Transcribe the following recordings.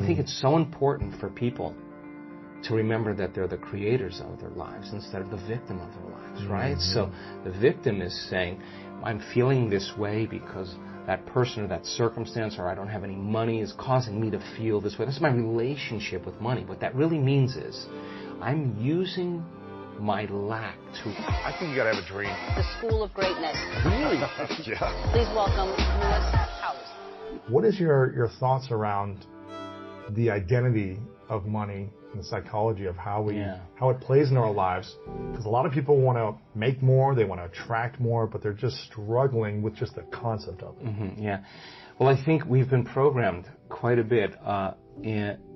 think it's so important for people to remember that they're the creators of their lives instead of the victim of their lives, right? So the victim is saying, I'm feeling this way because that person or that circumstance, or I don't have any money, is causing me to feel this way. That's my relationship with money. What that really means is I'm using my lack to... I think you gotta have a dream. The School of Greatness. Really? Yeah. Please welcome Lewis Howes. What is your thoughts around the identity of money and the psychology of how it plays in our lives? Because a lot of people want to make more, they want to attract more, but they're just struggling with just the concept of it. Yeah. Well, I think we've been programmed quite a bit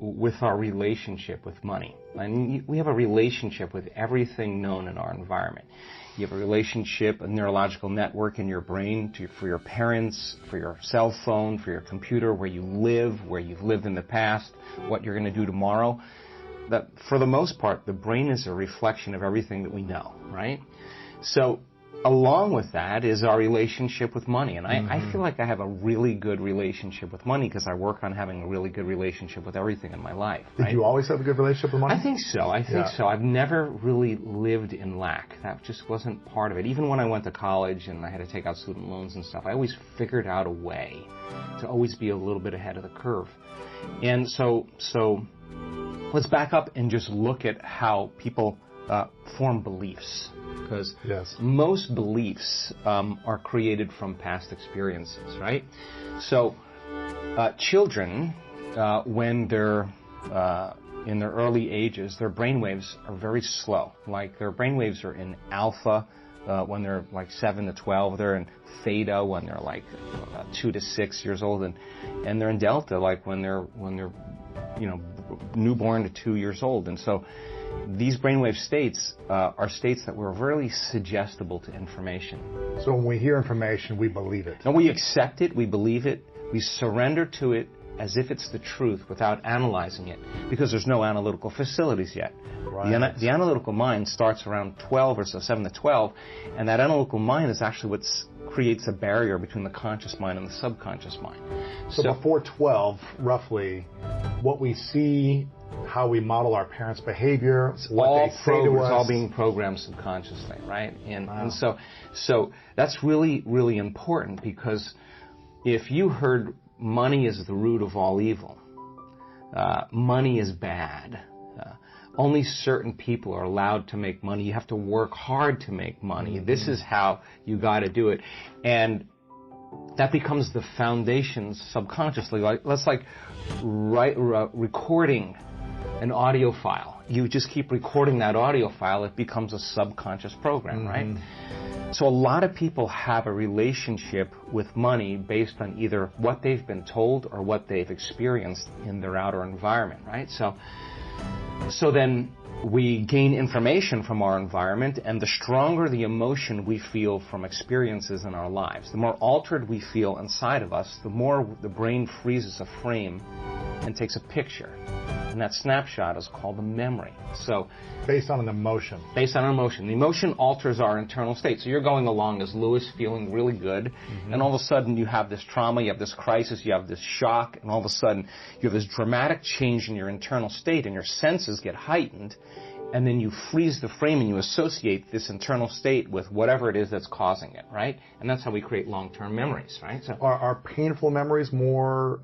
with our relationship with money. I mean, we have a relationship with everything known in our environment. You have a relationship, a neurological network in your brain for your parents, for your cell phone, for your computer, where you live, where you've lived in the past, what you're going to do tomorrow. That, for the most part, the brain is a reflection of everything that we know, right? So along with that is our relationship with money. And I feel like I have a really good relationship with money because I work on having a really good relationship with everything in my life. Right? Did you always have a good relationship with money? I think so. I think so. I've never really lived in lack. That just wasn't part of it. Even when I went to college and I had to take out student loans and stuff, I always figured out a way to always be a little bit ahead of the curve. And so let's back up and just look at how people form beliefs, because most beliefs are created from past experiences, right? So children, when they're in their early ages, their brainwaves are very slow. Like their brainwaves are in alpha when they're like 7 to 12. They're in theta when they're like 2 to 6 years old, and they're in delta like when they're newborn to 2 years old. And so these brainwave states are states that were really suggestible to information. So when we hear information, we believe it. And we accept it, we believe it, we surrender to it as if it's the truth without analyzing it, because there's no analytical facilities yet. Right. The analytical mind starts around 12 or so, 7 to 12, and that analytical mind is actually what creates a barrier between the conscious mind and the subconscious mind. So before 12, roughly, what we see, how we model our parents' behavior, what they say to us. It's all being programmed subconsciously, right? And so that's really, really important, because if you heard money is the root of all evil, money is bad, only certain people are allowed to make money, you have to work hard to make money, this is how you got to do it, and that becomes the foundation subconsciously. Let's recording an audio file. You just keep recording that audio file, it becomes a subconscious program, right? So a lot of people have a relationship with money based on either what they've been told or what they've experienced in their outer environment, right? So then we gain information from our environment, and the stronger the emotion we feel from experiences in our lives, the more altered we feel inside of us, the more the brain freezes a frame and takes a picture. And that snapshot is called a memory. So, based on an emotion. Based on an emotion. The emotion alters our internal state. So you're going along as Lewis, feeling really good, and all of a sudden you have this trauma, you have this crisis, you have this shock, and all of a sudden you have this dramatic change in your internal state, and your senses get heightened, and then you freeze the frame and you associate this internal state with whatever it is that's causing it, right? And that's how we create long-term memories, right? So are painful memories more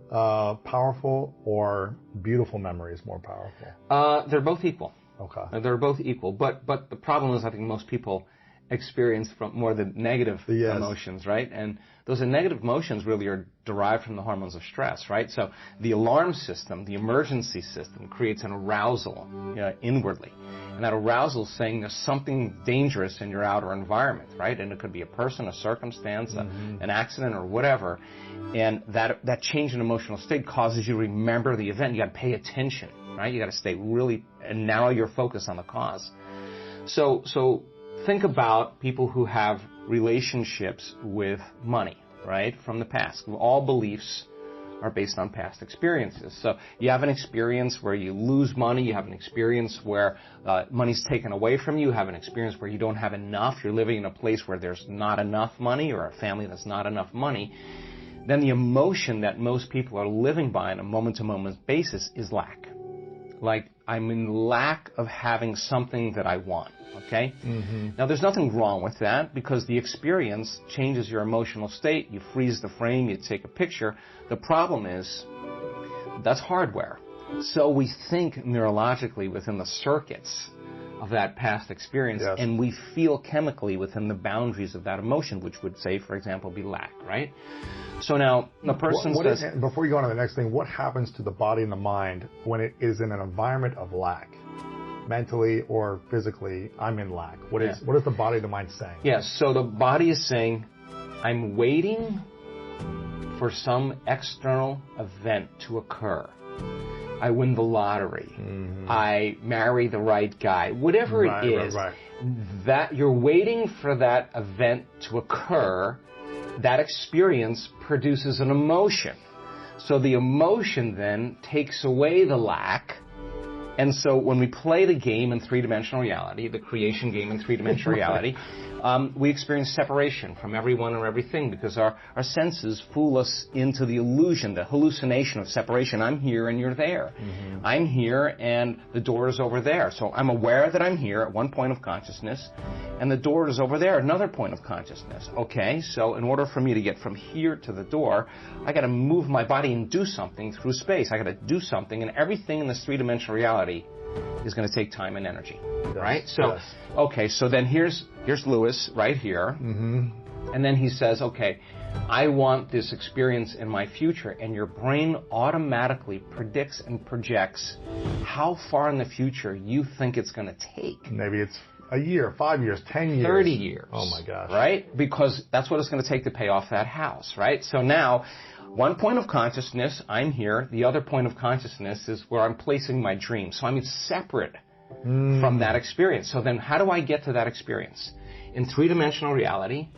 powerful, or beautiful memories more powerful? They're both equal. Okay. They're both equal, but the problem is I think most people experience from more the negative emotions, right? And those negative emotions really are derived from the hormones of stress, right? So the alarm system, the emergency system, creates an arousal inwardly. And that arousal is saying there's something dangerous in your outer environment, right? And it could be a person, a circumstance, an accident, or whatever. And that change in emotional state causes you to remember the event. You got to pay attention, right? You got to stay really and narrow your focus on the cause. So think about people who have relationships with money, right, from the past. All beliefs are based on past experiences. So you have an experience where you lose money, you have an experience where money's taken away from you, you have an experience where you don't have enough, you're living in a place where there's not enough money, or a family that's not enough money. then the emotion that most people are living by on a moment-to-moment basis is lack. Like, I'm in lack of having something that I want, okay? Now, there's nothing wrong with that because the experience changes your emotional state. You freeze the frame, you take a picture. The problem is, that's hardware. So we think neurologically within the circuits of that past experience, and we feel chemically within the boundaries of that emotion, which would say, for example, be lack, right? So now the person says... Before you go on to the next thing, what happens to the body and the mind when it is in an environment of lack? Mentally or physically, I'm in lack. What is the body and the mind saying? Yes, so the body is saying, I'm waiting for some external event to occur. I win the lottery. I marry the right guy. Whatever it is, that you're waiting for that event to occur, that experience produces an emotion. So the emotion then takes away the lack. And so when we play the game in three-dimensional reality, the creation game in three-dimensional reality, we experience separation from everyone or everything because our senses fool us into the illusion, the hallucination of separation. I'm here and you're there. I'm here and the door is over there. So I'm aware that I'm here at one point of consciousness and the door is over there, another point of consciousness. Okay, so in order for me to get from here to the door, I got to move my body and do something through space. I got to do something, and everything in this three-dimensional reality is going to take time and energy, right? So, okay, so then here's Lewis right here, and then he says, okay, I want this experience in my future, and your brain automatically predicts and projects how far in the future you think it's going to take. Maybe it's a year, 5 years, 10 years. 30 years. Oh my gosh. Right? Because that's what it's going to take to pay off that house, right? So now, one point of consciousness, I'm here. The other point of consciousness is where I'm placing my dream. So I'm separate from that experience. So then how do I get to that experience? In three-dimensional reality,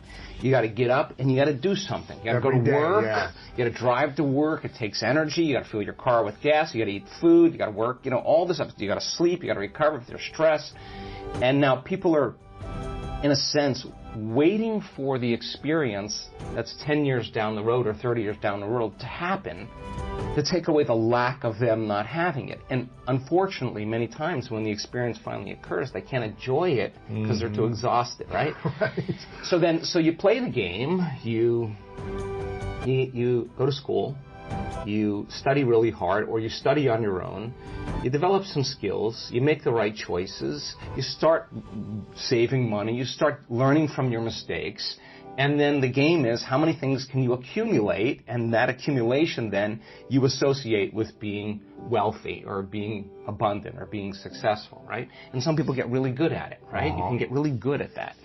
you got to get up and you got to do something. You got to go to work. You got to drive to work. It takes energy. You got to fill your car with gas. You got to eat food. You got to work. You know, all this stuff. You got to sleep. You got to recover if there's stress. And now people are, in a sense, waiting for the experience that's 10 years down the road or 30 years down the road to happen to take away the lack of them not having it. And unfortunately, many times when the experience finally occurs, they can't enjoy it because they're too exhausted, right? So you play the game, you go to school, you study really hard, or you study on your own, you develop some skills, you make the right choices, you start saving money, you start learning from your mistakes, and then the game is how many things can you accumulate, and that accumulation then you associate with being wealthy or being abundant or being successful, right? And some people get really good at it, right? You can get really good at that.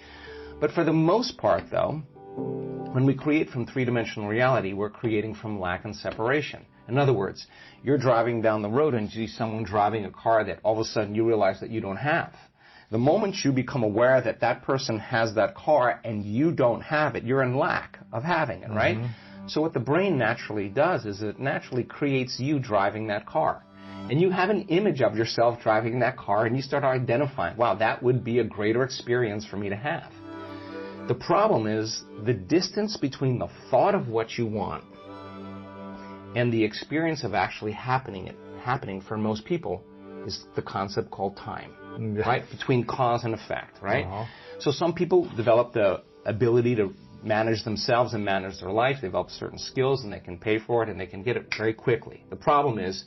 But for the most part, though, when we create from three-dimensional reality, we're creating from lack and separation. In other words, you're driving down the road and you see someone driving a car that all of a sudden you realize that you don't have. The moment you become aware that that person has that car and you don't have it, you're in lack of having it, right? So what the brain naturally does is it naturally creates you driving that car. And you have an image of yourself driving that car and you start identifying, wow, that would be a greater experience for me to have. The problem is the distance between the thought of what you want and the experience of actually happening for most people is the concept called time, right? Between cause and effect, right? So some people develop the ability to manage themselves and manage their life. They develop certain skills and they can pay for it and they can get it very quickly. The problem is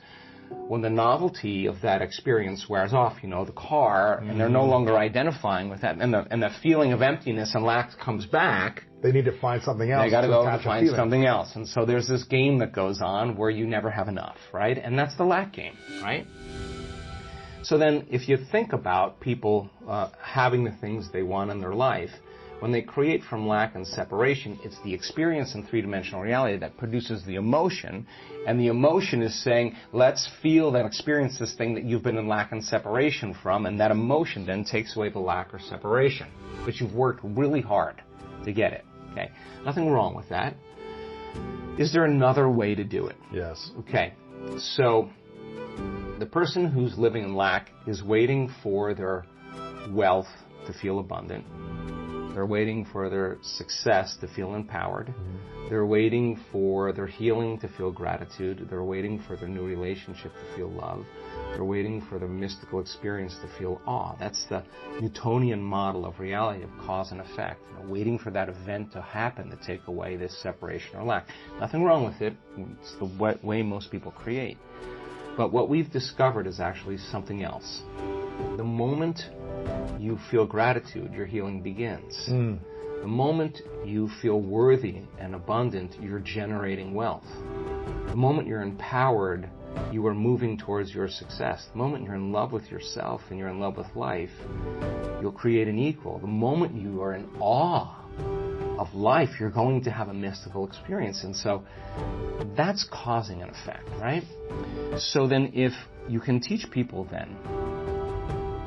when the novelty of that experience wears off, you know, the car, and they're no longer identifying with that, and the feeling of emptiness and lack comes back. They need to find something else. They got to go and find something else. And so there's this game that goes on where you never have enough, right? And that's the lack game, right? So then if you think about people having the things they want in their life, when they create from lack and separation, it's the experience in three-dimensional reality that produces the emotion, and the emotion is saying, let's feel and experience this thing that you've been in lack and separation from, and that emotion then takes away the lack or separation, but you've worked really hard to get it, okay? Nothing wrong with that. Is there another way to do it? Yes. Okay, so the person who's living in lack is waiting for their wealth to feel abundant. They're waiting for their success to feel empowered. They're waiting for their healing to feel gratitude. They're waiting for their new relationship to feel love. They're waiting for their mystical experience to feel awe. That's the Newtonian model of reality, of cause and effect. Waiting for that event to happen to take away this separation or lack. Nothing wrong with it. It's the way most people create. But what we've discovered is actually something else. The moment you feel gratitude, your healing begins. The moment you feel worthy and abundant, you're generating wealth. The moment you're empowered, you are moving towards your success. The moment you're in love with yourself and you're in love with life, you'll create an equal. The moment you are in awe of life, you're going to have a mystical experience. And so that's causing an effect, right? So then if you can teach people then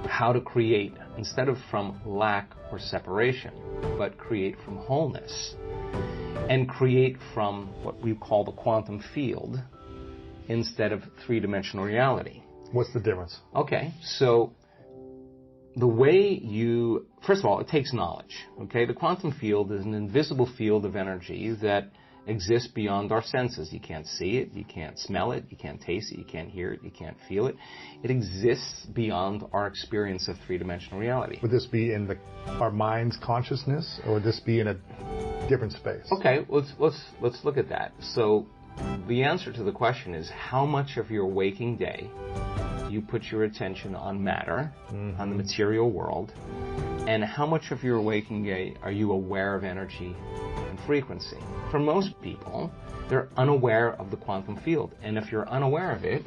how to create, instead of from lack or separation, but create from wholeness, and create from what we call the quantum field instead of three-dimensional reality. What's the difference? Okay, so the way first of all, it takes knowledge, okay? The quantum field is an invisible field of energy that exists beyond our senses. You can't see it, you can't smell it, you can't taste it, you can't hear it, you can't feel it. It exists beyond our experience of three-dimensional reality. Would this be in our mind's consciousness, or would this be in a different space? Okay, let's look at that. So the answer to the question is, how much of your waking day do you put your attention on matter, on the material world, and how much of your waking day are you aware of energy and frequency? For most people, they're unaware of the quantum field, and if you're unaware of it,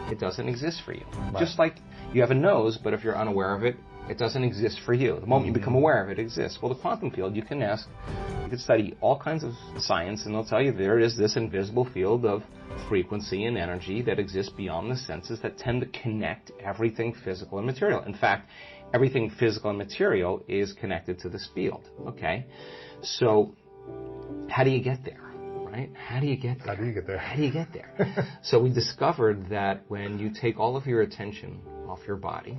it doesn't exist for you. Right. Just like you have a nose, but if you're unaware of it, it doesn't exist for you. The moment you become aware of it, it exists. Well, the quantum field, you can study all kinds of science, and they'll tell you there is this invisible field of frequency and energy that exists beyond the senses that tend to connect everything physical and material. In fact, everything physical and material is connected to this field, okay? So how do you get there, right? How do you get there? How do you get there? How do you get there? So we discovered that when you take all of your attention off your body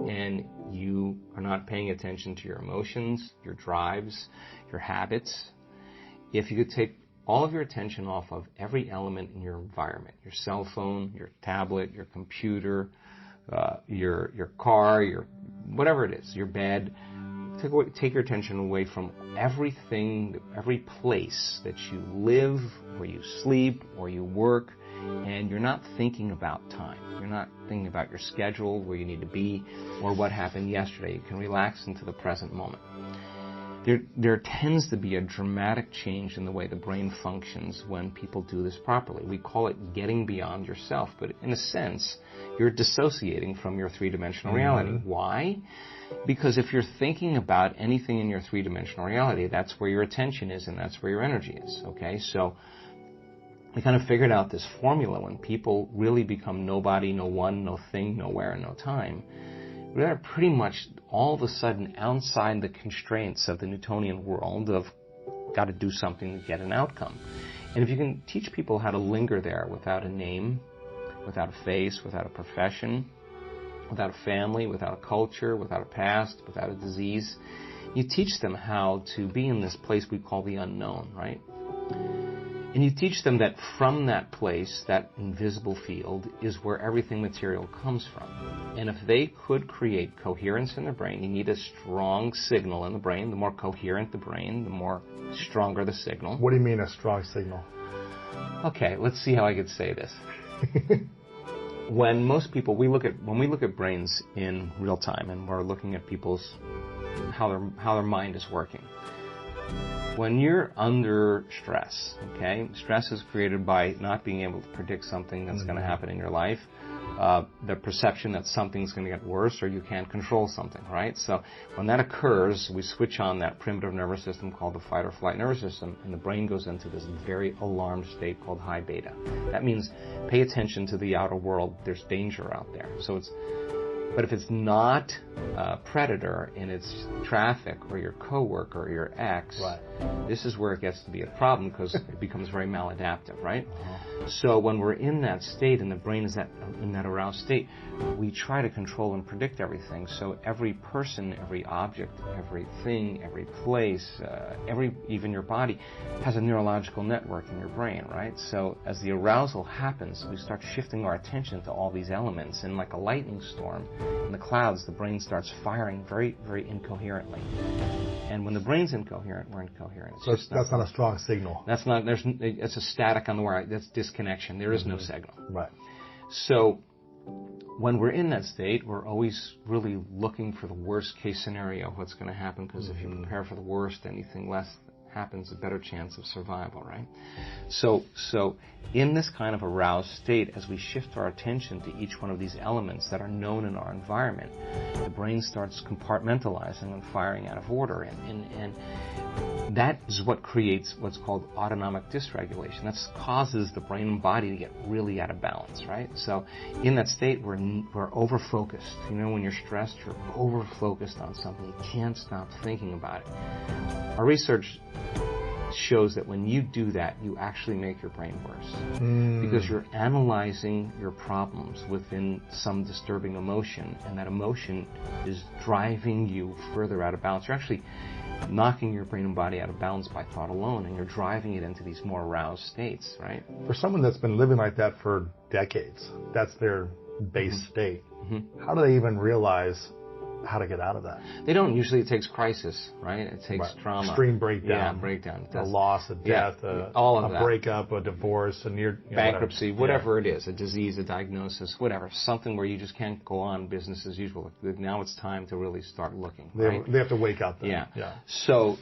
and you are not paying attention to your emotions, your drives, your habits, if you could take all of your attention off of every element in your environment, your cell phone, your tablet, your computer, your car, your whatever it is, your bed, take your attention away from everything, every place that you live, where you sleep, or you work, and you're not thinking about time. You're not thinking about your schedule, where you need to be, or what happened yesterday. You can relax into the present moment. There tends to be a dramatic change in the way the brain functions when people do this properly. We call it getting beyond yourself, but in a sense, you're dissociating from your three-dimensional reality. Why? Because if you're thinking about anything in your three-dimensional reality, that's where your attention is and that's where your energy is, okay? So we kind of figured out this formula when people really become nobody, no one, no thing, nowhere, and no time. We're pretty much all of a sudden outside the constraints of the Newtonian world of got to do something to get an outcome. And if you can teach people how to linger there without a name, without a face, without a profession, without a family, without a culture, without a past, without a disease, you teach them how to be in this place we call the unknown, right? And you teach them that from that place, that invisible field, is where everything material comes from. And if they could create coherence in their brain, you need a strong signal in the brain. The more coherent the brain, the more stronger the signal. What do you mean a strong signal? Okay, let's see how I could say this. When most people, when we look at brains in real time, and we're looking at people's how their mind is working. When you're under stress, okay, stress is created by not being able to predict something that's going to happen in your life, the perception that something's going to get worse or you can't control something, right? So when that occurs, we switch on that primitive nervous system called the fight or flight nervous system, and the brain goes into this very alarmed state called high beta. That means pay attention to the outer world. There's danger out there. But if it's not a predator and it's traffic or your coworker or your ex, right, this is where it gets to be a problem because it becomes very maladaptive, right? So when we're in that state and the brain is in that aroused state, we try to control and predict everything. So every person, every object, everything, every place, even your body has a neurological network in your brain, right? So as the arousal happens, we start shifting our attention to all these elements. And like a lightning storm in the clouds, the brain starts firing very, very incoherently. And when the brain's incoherent, we're incoherent. So that's not a strong signal. That's not. It's a static on the wire. That's disconnection. There is no signal. Right. So when we're in that state, we're always really looking for the worst case scenario of what's going to happen, because if you prepare for the worst, anything less happens, a better chance of survival, right? So in this kind of aroused state, as we shift our attention to each one of these elements that are known in our environment, the brain starts compartmentalizing and firing out of order, and that is what creates what's called autonomic dysregulation. That causes the brain and body to get really out of balance, right? So in that state, we're over-focused. You know, when you're stressed, you're over-focused on something. You can't stop thinking about it. Our research shows that when you do that, you actually make your brain worse, because you're analyzing your problems within some disturbing emotion, and that emotion is driving you further out of balance. You're actually knocking your brain and body out of balance by thought alone, and you're driving it into these more aroused states, right? For someone that's been living like that for decades, that's their base state. How do they even realize how to get out of that? They don't. Usually it takes crisis, right? It takes trauma. Extreme breakdown. Yeah, breakdown. A loss, a death, all of a that. Breakup, a divorce, a near bankruptcy, whatever it is, a disease, a diagnosis, whatever, something where you just can't go on business as usual. Now it's time to really start looking. Right? They have to wake up then. Yeah. So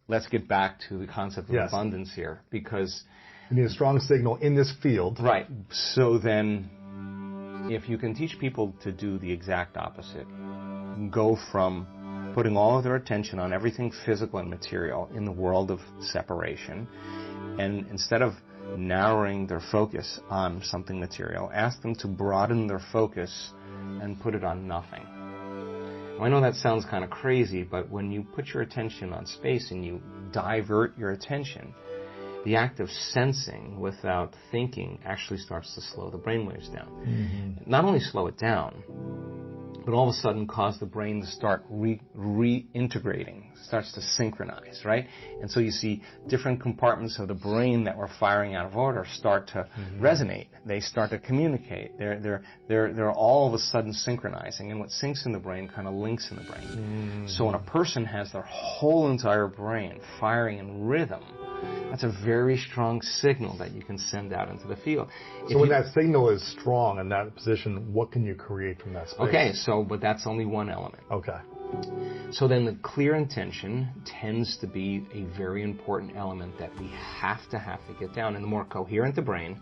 let's get back to the concept of abundance here, because you need a strong signal in this field. Right. So then, if you can teach people to do the exact opposite, go from putting all of their attention on everything physical and material in the world of separation, and instead of narrowing their focus on something material, ask them to broaden their focus and put it on nothing. Now, I know that sounds kind of crazy, but when you put your attention on space and you divert your attention, the act of sensing without thinking actually starts to slow the brainwaves down. Not only slow it down, but all of a sudden cause the brain to start reintegrating, starts to synchronize, right? And so you see different compartments of the brain that were firing out of order start to resonate. They start to communicate. They're all of a sudden synchronizing, and what syncs in the brain kind of links in the brain. So when a person has their whole entire brain firing in rhythm, that's a very strong signal that you can send out into the field. So when that signal is strong in that position, what can you create from that space? Okay, but that's only one element. Okay. So then the clear intention tends to be a very important element that we have to get down. And the more coherent the brain,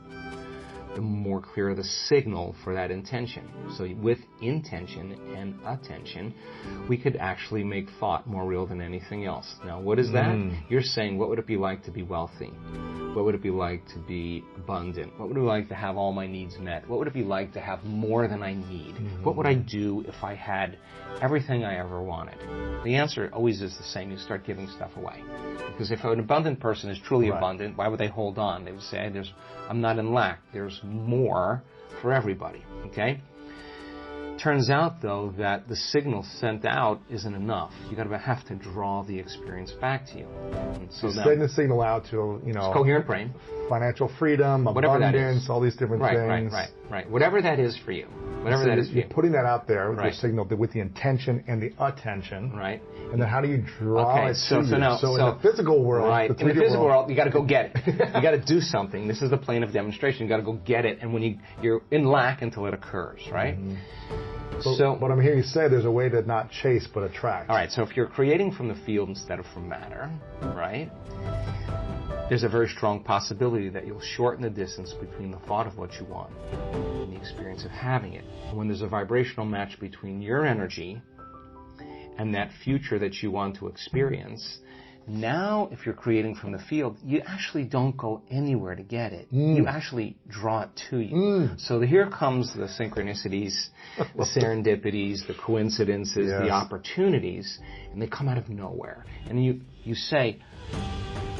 the more clear the signal for that intention. So with intention and attention, we could actually make thought more real than anything else. Now, what is that? You're saying, what would it be like to be wealthy? What would it be like to be abundant? What would it be like to have all my needs met? What would it be like to have more than I need? What would I do if I had everything I ever wanted? The answer always is the same. You start giving stuff away. Because if an abundant person is truly abundant, why would they hold on? They would say, I'm not in lack. There's more for everybody. Okay? Turns out, though, that the signal sent out isn't enough. You have to draw the experience back to you. And so send the signal out to, coherent brain, financial freedom, abundance, all these different things. Right. Whatever that is for you. You're putting that out there with the signal, with the intention and the attention. Right. And then how do you draw it to you? So in the physical world, in the physical world, you got to go get it. You got to do something. This is the plane of demonstration. You got to go get it, and when you're in lack until it occurs, right? So what I'm hearing you say, there's a way to not chase but attract. All right. So if you're creating from the field instead of from matter, right? There's a very strong possibility that you'll shorten the distance between the thought of what you want and the experience of having it. And when there's a vibrational match between your energy and that future that you want to experience, now if you're creating from the field, you actually don't go anywhere to get it. You actually draw it to you. So here comes the synchronicities, the serendipities, the coincidences, the opportunities, and they come out of nowhere. And you say,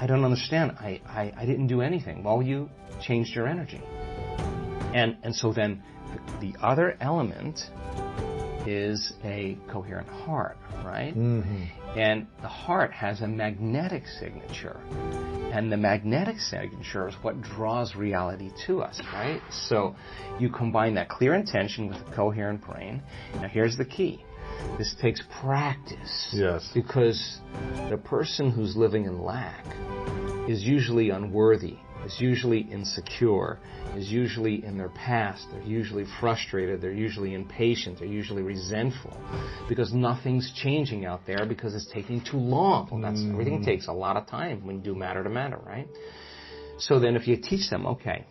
I don't understand. I didn't do anything. Well, you changed your energy. And so then the other element is a coherent heart, right? Mm-hmm. And the heart has a magnetic signature. And the magnetic signature is what draws reality to us, right? So you combine that clear intention with a coherent brain. Now here's the key. This takes practice. Yes. Because the person who's living in lack is usually unworthy, is usually insecure, is usually in their past, they're usually frustrated, they're usually impatient, they're usually resentful, because nothing's changing out there because it's taking too long. Well, everything takes a lot of time when you do matter to matter, right? So then if you teach them, okay,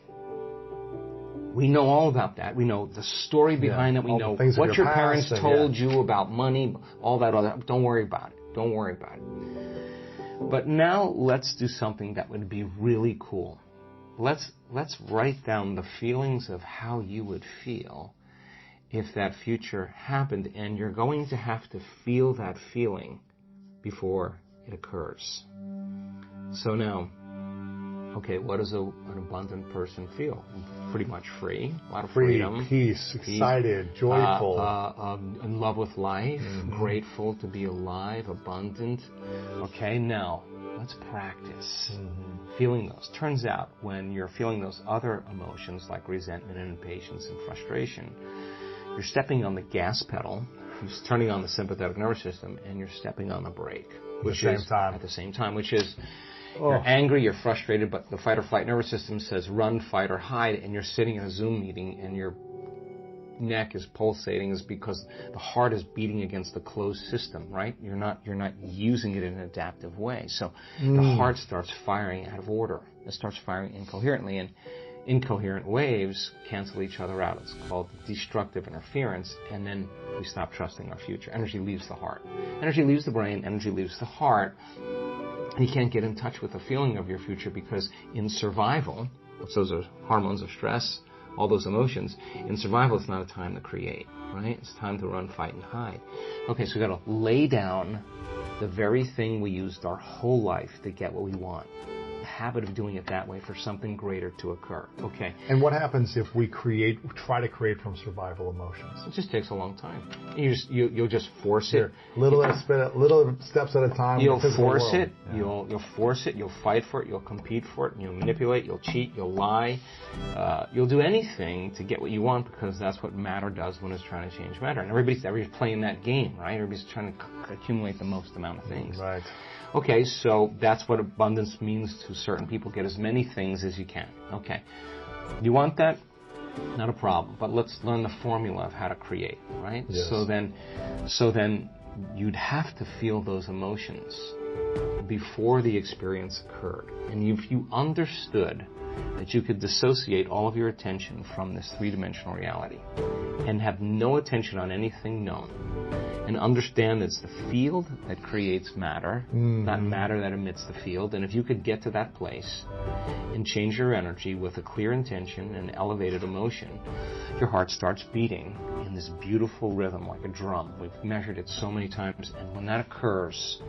we know all about that. We know the story behind it. We know what your parents told you about money, all that other. Don't worry about it. Don't worry about it. But now let's do something that would be really cool. Let's write down the feelings of how you would feel if that future happened, and you're going to have to feel that feeling before it occurs. So now, okay, what does an abundant person feel? Pretty much free, a lot of freedom, peace, excited, joyful, in love with life, grateful to be alive, abundant. Okay, now let's practice feeling those. Turns out when you're feeling those other emotions like resentment and impatience and frustration, you're stepping on the gas pedal, you're turning on the sympathetic nervous system, and you're stepping on the brake. At the same time, which is you're angry, you're frustrated, but the fight or flight nervous system says run, fight, or hide, and you're sitting in a Zoom meeting and your neck is pulsating is because the heart is beating against the closed system, right? You're not using it in an adaptive way. So the heart starts firing out of order. It starts firing incoherently, and incoherent waves cancel each other out. It's called destructive interference, and then we stop trusting our future. Energy leaves the heart. Energy leaves the brain, energy leaves the heart. And you can't get in touch with the feeling of your future because in survival, which those are hormones of stress, all those emotions, in survival it's not a time to create, right? It's time to run, fight, and hide. Okay, so we've got to lay down the very thing we used our whole life to get what we want. The habit of doing it that way for something greater to occur. Okay. And what happens if we try to create from survival emotions? It just takes a long time. You'll just force it. Little steps at a time. You'll force it. Yeah. You'll force it. You'll fight for it. You'll compete for it. You'll manipulate. You'll cheat. You'll lie. You'll do anything to get what you want because that's what matter does when it's trying to change matter. And everybody's playing that game, right? Everybody's trying to accumulate the most amount of things. Right. Okay, so that's what abundance means to certain people. Get as many things as you can. Okay. You want that? Not a problem. But let's learn the formula of how to create, right? Yes. So then you'd have to feel those emotions before the experience occurred. And if you understood that you could dissociate all of your attention from this three-dimensional reality and have no attention on anything known, and understand it's the field that creates matter, not matter that emits the field. And if you could get to that place and change your energy with a clear intention and elevated emotion, your heart starts beating in this beautiful rhythm like a drum. We've measured it so many times. And when that occurs,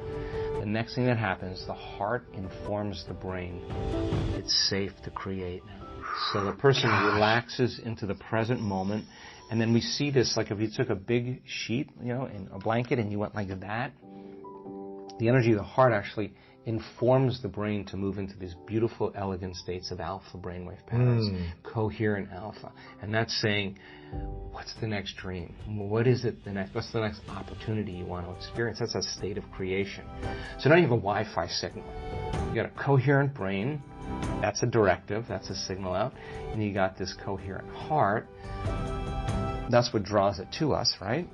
the next thing that happens, the heart informs the brain it's safe to create now. So the person relaxes into the present moment. And then we see this, like if you took a big sheet, and a blanket, and you went like that, the energy of the heart actually informs the brain to move into these beautiful, elegant states of alpha brainwave patterns, coherent alpha. And that's saying, what's the next dream? What is it what's the next opportunity you want to experience? That's a state of creation. So now you have a Wi-Fi signal. You got a coherent brain. That's a directive. That's a signal out. And you got this coherent heart. That's what draws it to us, right?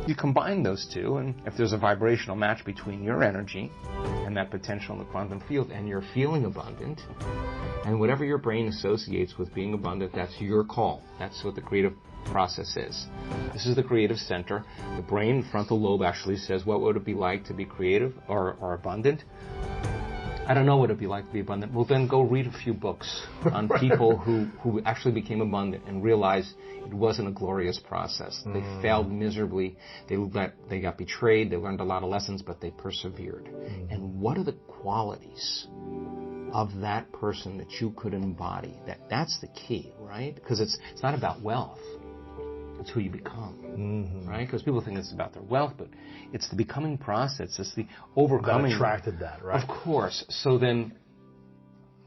You combine those two, and if there's a vibrational match between your energy and that potential in the quantum field, and you're feeling abundant, and whatever your brain associates with being abundant, that's your call. That's what the creative process is. This is the creative center. The brain frontal lobe actually says, what would it be like to be creative or abundant? I don't know what it'd be like to be abundant. Well, then go read a few books on people who actually became abundant and realized it wasn't a glorious process. They failed miserably. They got betrayed. They learned a lot of lessons, but they persevered. And what are the qualities of that person that you could embody? That's the key, right? Because it's not about wealth. It's who you become, right? Because people think it's about their wealth, but it's the becoming process. It's the overcoming. That attracted that, right? Of course. So then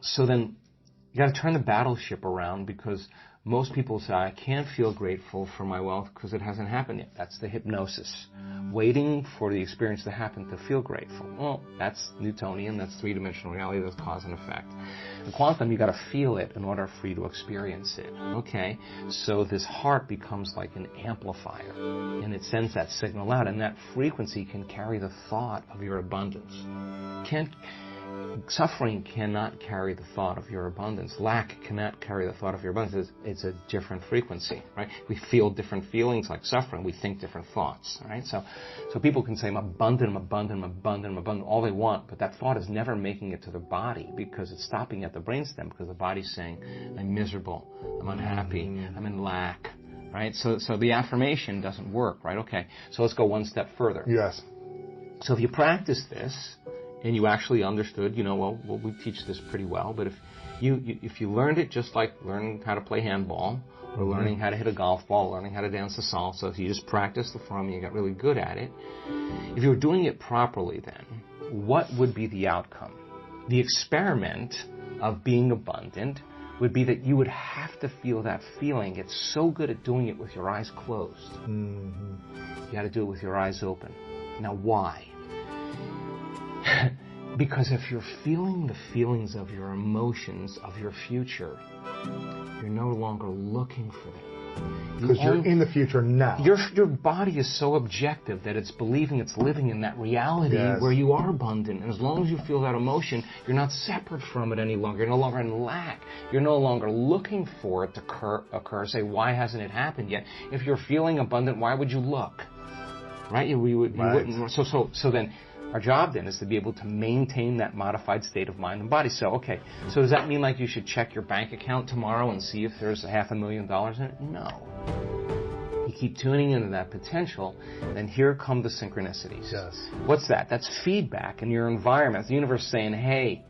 you got to turn the battleship around, because most people say, I can't feel grateful for my wealth because it hasn't happened yet. That's the hypnosis. Waiting for the experience to happen to feel grateful. Well, that's Newtonian. That's three-dimensional reality. That's cause and effect. In quantum, you got to feel it in order for you to experience it. Okay? So this heart becomes like an amplifier, and it sends that signal out, and that frequency can carry the thought of your abundance. Suffering cannot carry the thought of your abundance. Lack cannot carry the thought of your abundance. It's a different frequency, right? We feel different feelings like suffering. We think different thoughts, right? So people can say, I'm abundant, I'm abundant, I'm abundant, I'm abundant, all they want, but that thought is never making it to the body, because it's stopping at the brainstem, because the body's saying, I'm miserable, I'm unhappy, I'm in lack, right? So the affirmation doesn't work, right? Okay, so let's go one step further. Yes. So if you practice this, and you actually understood, well, we teach this pretty well, but if you learned it just like learning how to play handball, or learning how to hit a golf ball, learning how to dance a salsa, if you just practiced the form and you got really good at it, if you were doing it properly then, what would be the outcome? The experiment of being abundant would be that you would have to feel that feeling. It's so good at doing it with your eyes closed. You got to do it with your eyes open. Now, why? Because if you're feeling the feelings of your emotions, of your future, you're no longer looking for them. Because you're in the future now. Your body is so objective that it's believing it's living in that reality where you are abundant. And as long as you feel that emotion, you're not separate from it any longer. You're no longer in lack. You're no longer looking for it to occur. Say, why hasn't it happened yet? If you're feeling abundant, why would you look? Right? You wouldn't. So then, our job then is to be able to maintain that modified state of mind and body. So does that mean like you should check your bank account tomorrow and see if there's $500,000 in it? No. You keep tuning into that potential, then here come the synchronicities. Yes. What's that? That's feedback in your environment. The universe saying, hey,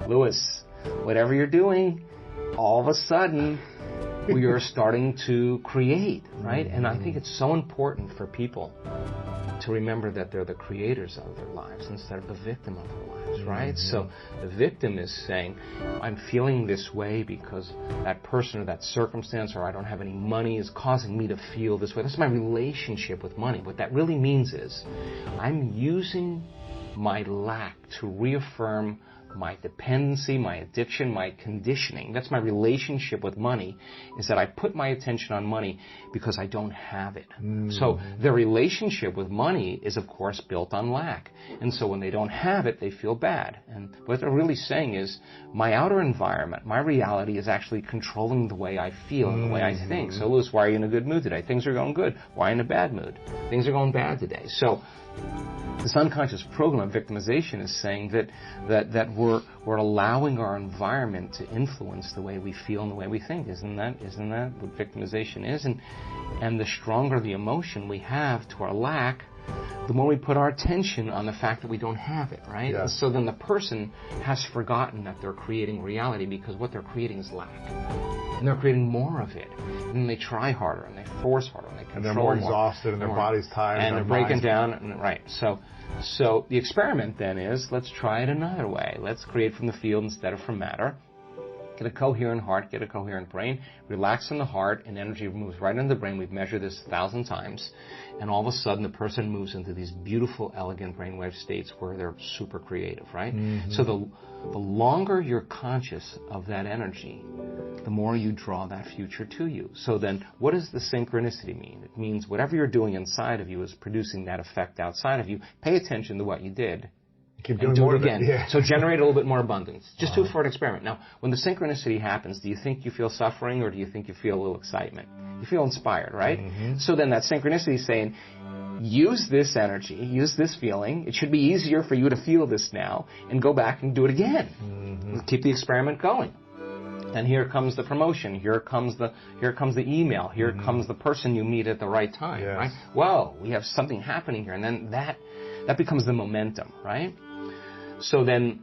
Lewis, whatever you're doing, all of a sudden, we are starting to create, right? And I think it's so important for people to remember that they're the creators of their lives instead of the victim of their lives, right? So the victim is saying, I'm feeling this way because that person or that circumstance, or I don't have any money, is causing me to feel this way. That's my relationship with money. What that really means is I'm using my lack to reaffirm my dependency, my addiction, my conditioning. That's my relationship with money, is that I put my attention on money because I don't have it. So their relationship with money is, of course, built on lack. And so when they don't have it, they feel bad. And what they're really saying is, my outer environment, my reality is actually controlling the way I feel and the way I think. So, Lewis, why are you in a good mood today? Things are going good. Why in a bad mood? Things are going bad today. So this unconscious program of victimization is saying that we're allowing our environment to influence the way we feel and the way we think. Isn't that what victimization is? And the stronger the emotion we have to our lack, the more we put our attention on the fact that we don't have it, right? Yeah. And so then the person has forgotten that they're creating reality, because what they're creating is lack. And they're creating more of it. And then they try harder, and they force harder, and they control more. And they're more exhausted, and their body's tired. And they're breaking down, right. So the experiment then is, let's try it another way. Let's create from the field instead of from matter. Get a coherent heart, get a coherent brain, relax in the heart, and energy moves right into the brain. We've measured this 1,000 times. And all of a sudden, the person moves into these beautiful, elegant brainwave states where they're super creative, right? So the longer you're conscious of that energy, the more you draw that future to you. So then, what does the synchronicity mean? It means whatever you're doing inside of you is producing that effect outside of you. Pay attention to what you did. Keep doing and do more it again. Yeah. So generate a little bit more abundance. Just do it for an experiment. Now, when the synchronicity happens, do you think you feel suffering, or do you think you feel a little excitement? You feel inspired, right? So then that synchronicity is saying, use this energy, use this feeling. It should be easier for you to feel this now, and go back and do it again. Keep the experiment going. And here comes the promotion. Here comes the email. Here comes the person you meet at the right time. Yes. Right? Whoa, we have something happening here, and then that becomes the momentum, right? So then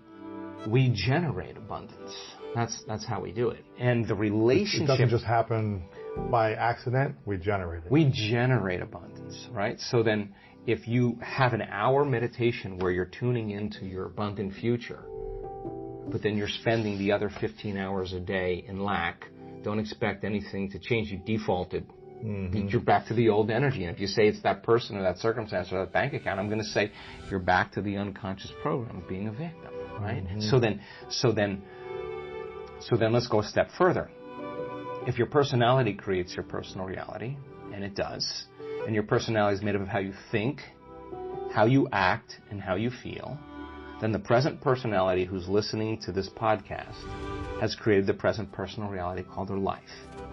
we generate abundance. That's how we do it. And the relationship... It doesn't just happen by accident. We generate it. We generate abundance, right? So then if you have an hour meditation where you're tuning into your abundant future, but then you're spending the other 15 hours a day in lack, don't expect anything to change. You defaulted. You're back to the old energy. And if you say it's that person or that circumstance or that bank account, I'm going to say you're back to the unconscious program of being a victim, right? So then let's go a step further. If your personality creates your personal reality, and it does, and your personality is made up of how you think, how you act, and how you feel, then the present personality who's listening to this podcast has created the present personal reality called their life.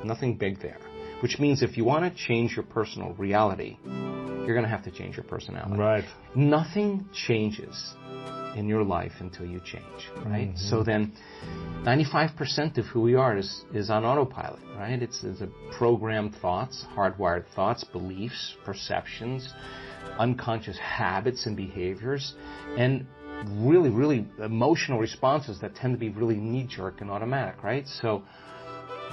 Nothing big there. Which means if you want to change your personal reality, you're going to have to change your personality. Right. Nothing changes in your life until you change, right? So then 95% of who we are is on autopilot, right? It's a programmed thoughts, hardwired thoughts, beliefs, perceptions, unconscious habits and behaviors, and really, really emotional responses that tend to be really knee-jerk and automatic, right? So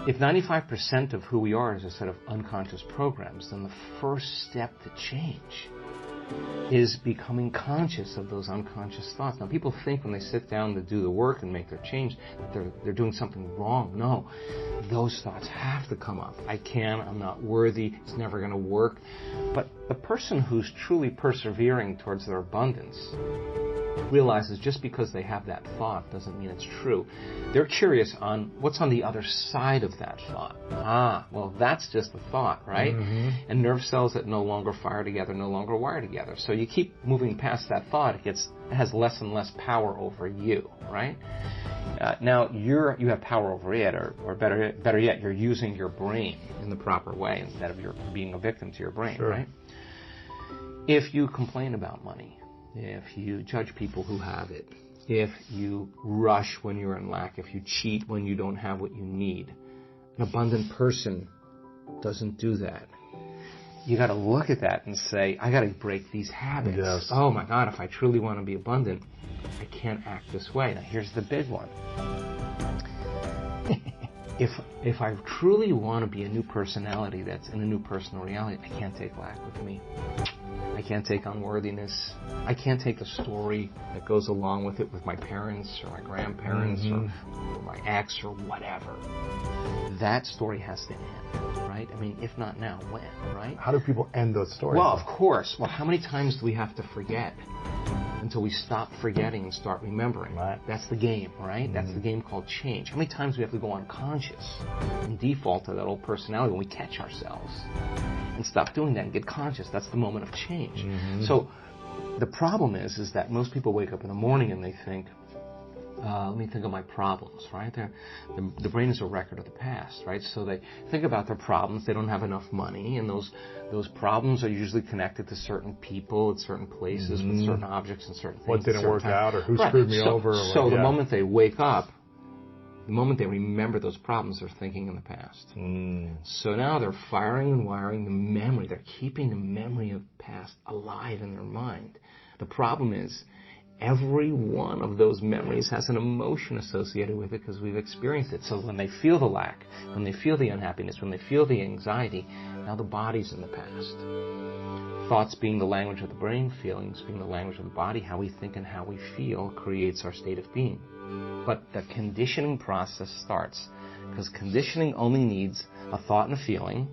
if 95% of who we are is a set of unconscious programs, then the first step to change is becoming conscious of those unconscious thoughts. Now, people think when they sit down to do the work and make their change that they're doing something wrong. No, those thoughts have to come up. I'm not worthy, it's never going to work. But the person who's truly persevering towards their abundance realizes just because they have that thought doesn't mean it's true. They're curious on what's on the other side of that thought. Well, that's just a thought, right? And nerve cells that no longer fire together no longer wire together. So you keep moving past that thought, it has less and less power over you, right? Now you have power over it, or better yet, you're using your brain in the proper way instead of being a victim to your brain, right? If you complain about money, if you judge people who have it, if you rush when you're in lack, if you cheat when you don't have what you need, an abundant person doesn't do that. You got to look at that and say, I got to break these habits. Yes. Oh my God, if I truly want to be abundant, I can't act this way. Now here's the big one. If I truly want to be a new personality that's in a new personal reality, I can't take lack with me. I can't take unworthiness. I can't take the story that goes along with it with my parents or my grandparents or my ex or whatever. That story has to end, right? I mean, if not now, when, right? How do people end those stories? Well, of course. Well, how many times do we have to forget until we stop forgetting and start remembering? Right. That's the game, right? That's the game called change. How many times do we have to go unconscious and default to that old personality when we catch ourselves and stop doing that and get conscious? That's the moment of change. So the problem is that most people wake up in the morning and they think, let me think of my problems, right? The brain is a record of the past, right? So they think about their problems. They don't have enough money, and those problems are usually connected to certain people at certain places with certain objects and certain things. What didn't work out, or who screwed me over. So the moment they wake up, the moment they remember those problems, they're thinking in the past. So now they're firing and wiring the memory. They're keeping the memory of the past alive in their mind. The problem is, every one of those memories has an emotion associated with it because we've experienced it. So when they feel the lack, when they feel the unhappiness, when they feel the anxiety, now the body's in the past. Thoughts being the language of the brain, feelings being the language of the body, how we think and how we feel creates our state of being. But the conditioning process starts because conditioning only needs a thought and a feeling,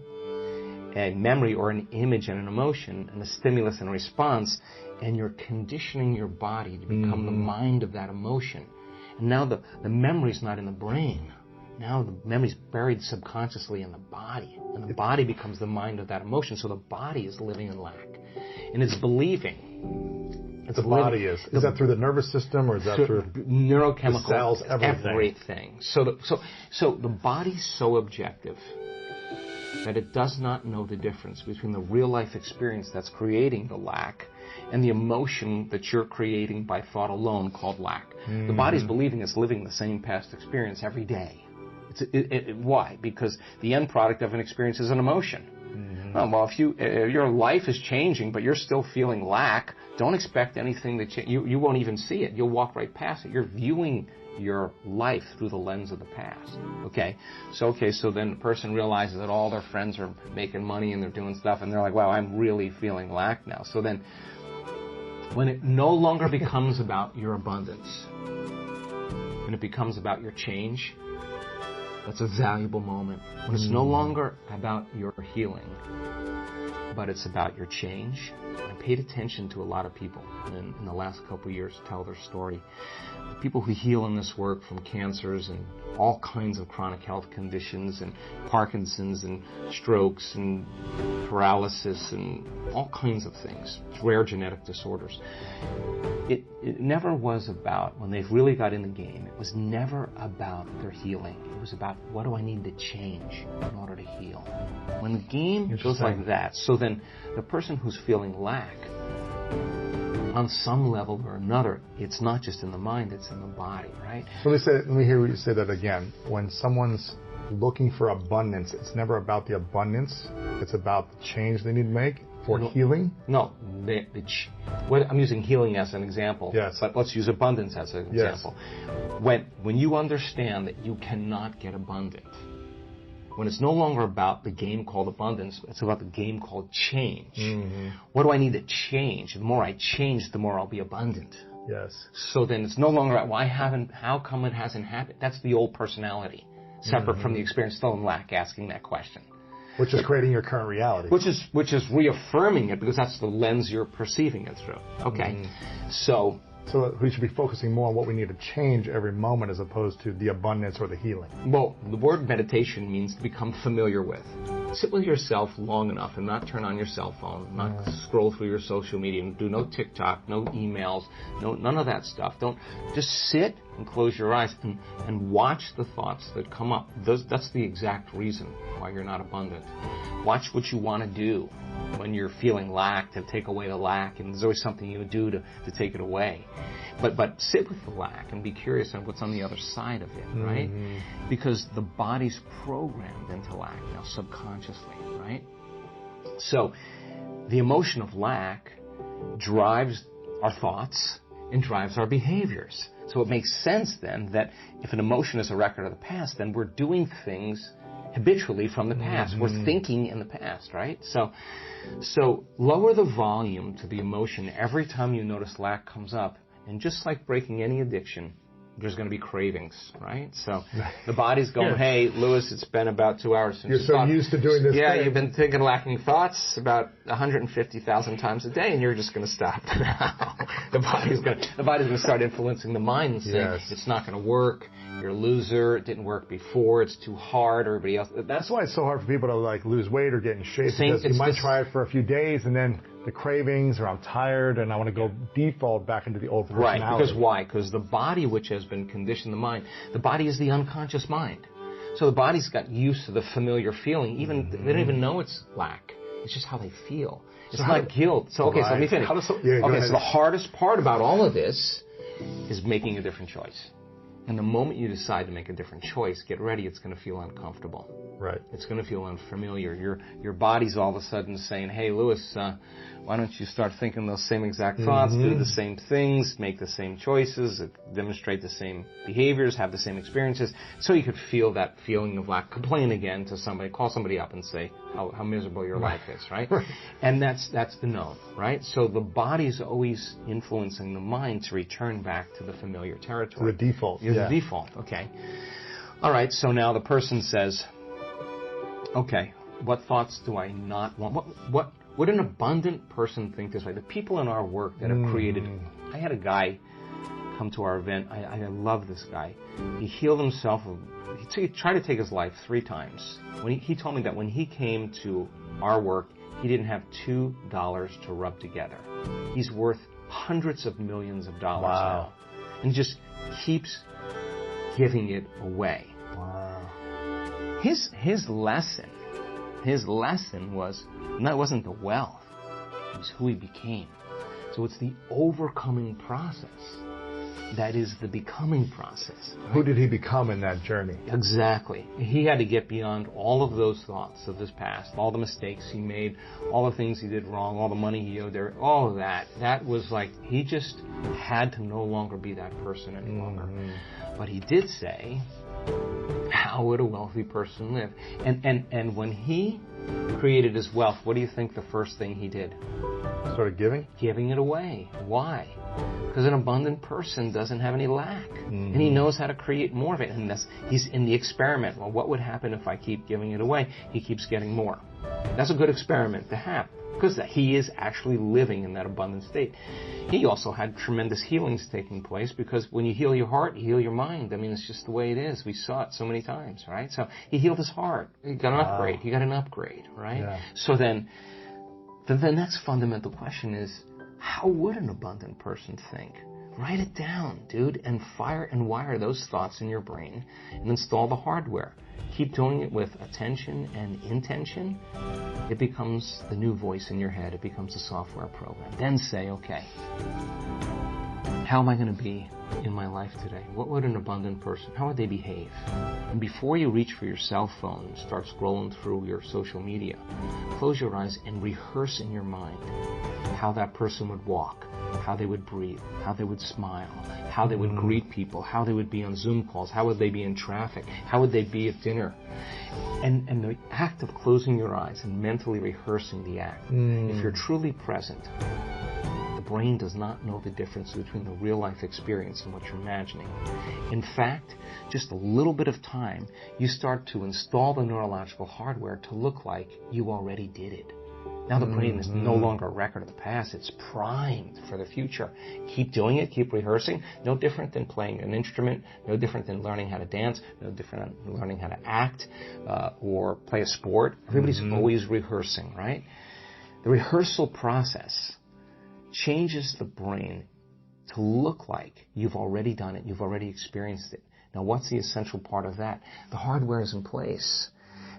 a memory or an image and an emotion, and a stimulus and a response, and you're conditioning your body to become the mind of that emotion. And now the memory's not in the brain. Now the memory's buried subconsciously in the body. And the body becomes the mind of that emotion. So the body is living in lack. And it's believing. The body is. Is that through the nervous system, or is that through neurochemical, the cells, everything? Everything. So the body's so objective that it does not know the difference between the real-life experience that's creating the lack and the emotion that you're creating by thought alone called lack. The body's believing it's living the same past experience every day. Why? Because the end product of an experience is an emotion. Well, if your life is changing, but you're still feeling lack, don't expect anything to change. You won't even see it. You'll walk right past it. You're viewing your life through the lens of the past. Okay? So then the person realizes that all their friends are making money and they're doing stuff, and they're like, wow, I'm really feeling lack now. So then, when it no longer becomes about your abundance, and it becomes about your change, that's a valuable moment. When it's no longer about your healing, but it's about your change. I paid attention to a lot of people in the last couple of years tell their story. The people who heal in this work from cancers and all kinds of chronic health conditions and Parkinson's and strokes and paralysis and all kinds of things, rare genetic disorders. It never was about, when they've really got in the game, it was never about their healing. It was about, what do I need to change in order to heal? When the game goes like that, so then the person who's feeling lack, on some level or another, it's not just in the mind, it's in the body, right? Let me hear you say that again. When someone's looking for abundance, it's never about the abundance, it's about the change they need to make for healing? No, I'm using healing as an example, yes. But let's use abundance as an example. When you understand that you cannot get abundant, when it's no longer about the game called abundance, it's about the game called change. What do I need to change? The more I change, the more I'll be abundant. Yes. So then it's no longer about, how come it hasn't happened? That's the old personality, separate from the experience, still in lack, asking that question. Which is creating your current reality. Which is reaffirming it, because that's the lens you're perceiving it through. Okay. So we should be focusing more on what we need to change every moment as opposed to the abundance or the healing. Well, the word meditation means to become familiar with. Sit with yourself long enough and not turn on your cell phone, not scroll through your social media, do no TikTok, no emails, none of that stuff. Don't just sit and close your eyes and watch the thoughts that come up. That's the exact reason why you're not abundant. Watch what you want to do when you're feeling lack, to take away the lack, and there's always something you would do to take it away. But sit with the lack and be curious on what's on the other side of it, right? Because the body's programmed into lack now subconsciously, right? So the emotion of lack drives our thoughts and drives our behaviors. So it makes sense then that if an emotion is a record of the past, then we're doing things habitually from the past. We're thinking in the past, right? So lower the volume to the emotion every time you notice lack comes up. And just like breaking any addiction, there's going to be cravings, right? So the body's going, hey, Lewis, it's been about 2 hours since you're so used to doing this. Yeah, you've been thinking lacking thoughts about 150,000 times a day, and you're just going to stop now. The body's going to start influencing the mind and saying, it's not going to work. You're a loser. It didn't work before. It's too hard. Everybody else. That's why it's so hard for people to lose weight or get in shape. Because you might try it for a few days, and then the cravings, or I'm tired and I want to go default back into the old personality. Right, because why? Because the body, which has been conditioned the mind, the body is the unconscious mind. So the body's got used to the familiar feeling. Even they don't even know it's lack. It's just how they feel. It's not guilt. So so let me finish. So the hardest part about all of this is making a different choice. And the moment you decide to make a different choice, get ready, it's going to feel uncomfortable. Right. It's going to feel unfamiliar. Your body's all of a sudden saying, hey, Lewis, why don't you start thinking those same exact thoughts, do the same things, make the same choices, demonstrate the same behaviors, have the same experiences, so you could feel that feeling of lack. Complain again to somebody, call somebody up and say how miserable your life is, right? And that's the known, right? So the body's always influencing the mind to return back to the familiar territory. To the default. The default, okay. All right, so now the person says, okay, what thoughts do I not want? What would an abundant person think this way? The people in our work that have created... I had a guy come to our event. I love this guy. He healed himself. He tried to take his life 3 times. He told me that when he came to our work, he didn't have $2 to rub together. He's worth hundreds of millions of dollars now. And he just keeps giving it away. Wow. His lesson his lesson was, no, it wasn't the wealth, it was who he became. So it's the overcoming process that is the becoming process. Right? Who did he become in that journey? Exactly. He had to get beyond all of those thoughts of his past, all the mistakes he made, all the things he did wrong, all the money he owed there, all of that. That was like, he just had to no longer be that person any longer. But he did say, how would a wealthy person live? And when he created his wealth, what do you think the first thing he did? Started giving? Giving it away. Why? Because an abundant person doesn't have any lack. And he knows how to create more of it. And he's in the experiment. Well, what would happen if I keep giving it away? He keeps getting more. That's a good experiment to have, because he is actually living in that abundant state. He also had tremendous healings taking place, because when you heal your heart, you heal your mind. I mean, it's just the way it is. We saw it so many times, right? So he healed his heart. He got an upgrade. He got an upgrade, right? Yeah. So then the next fundamental question is, how would an abundant person think? Write it down, dude, and fire and wire those thoughts in your brain and install the hardware. Keep doing it with attention and intention. It becomes the new voice in your head. It becomes a software program. Then say, okay, how am I going to be in my life today? What would an abundant person, how would they behave? And before you reach for your cell phone and start scrolling through your social media, close your eyes and rehearse in your mind how that person would walk, how they would breathe, how they would smile, how they would greet people, how they would be on Zoom calls, how would they be in traffic, how would they be at dinner. And the act of closing your eyes and mentally rehearsing the act, if you're truly present, the brain does not know the difference between the real life experience and what you're imagining. In fact, just a little bit of time, you start to install the neurological hardware to look like you already did it. Now the brain is no longer a record of the past. It's primed for the future. Keep doing it. Keep rehearsing. No different than playing an instrument. No different than learning how to dance. No different than learning how to act or play a sport. Everybody's always rehearsing, right? The rehearsal process changes the brain to look like you've already done it. You've already experienced it. Now what's the essential part of that? The hardware is in place.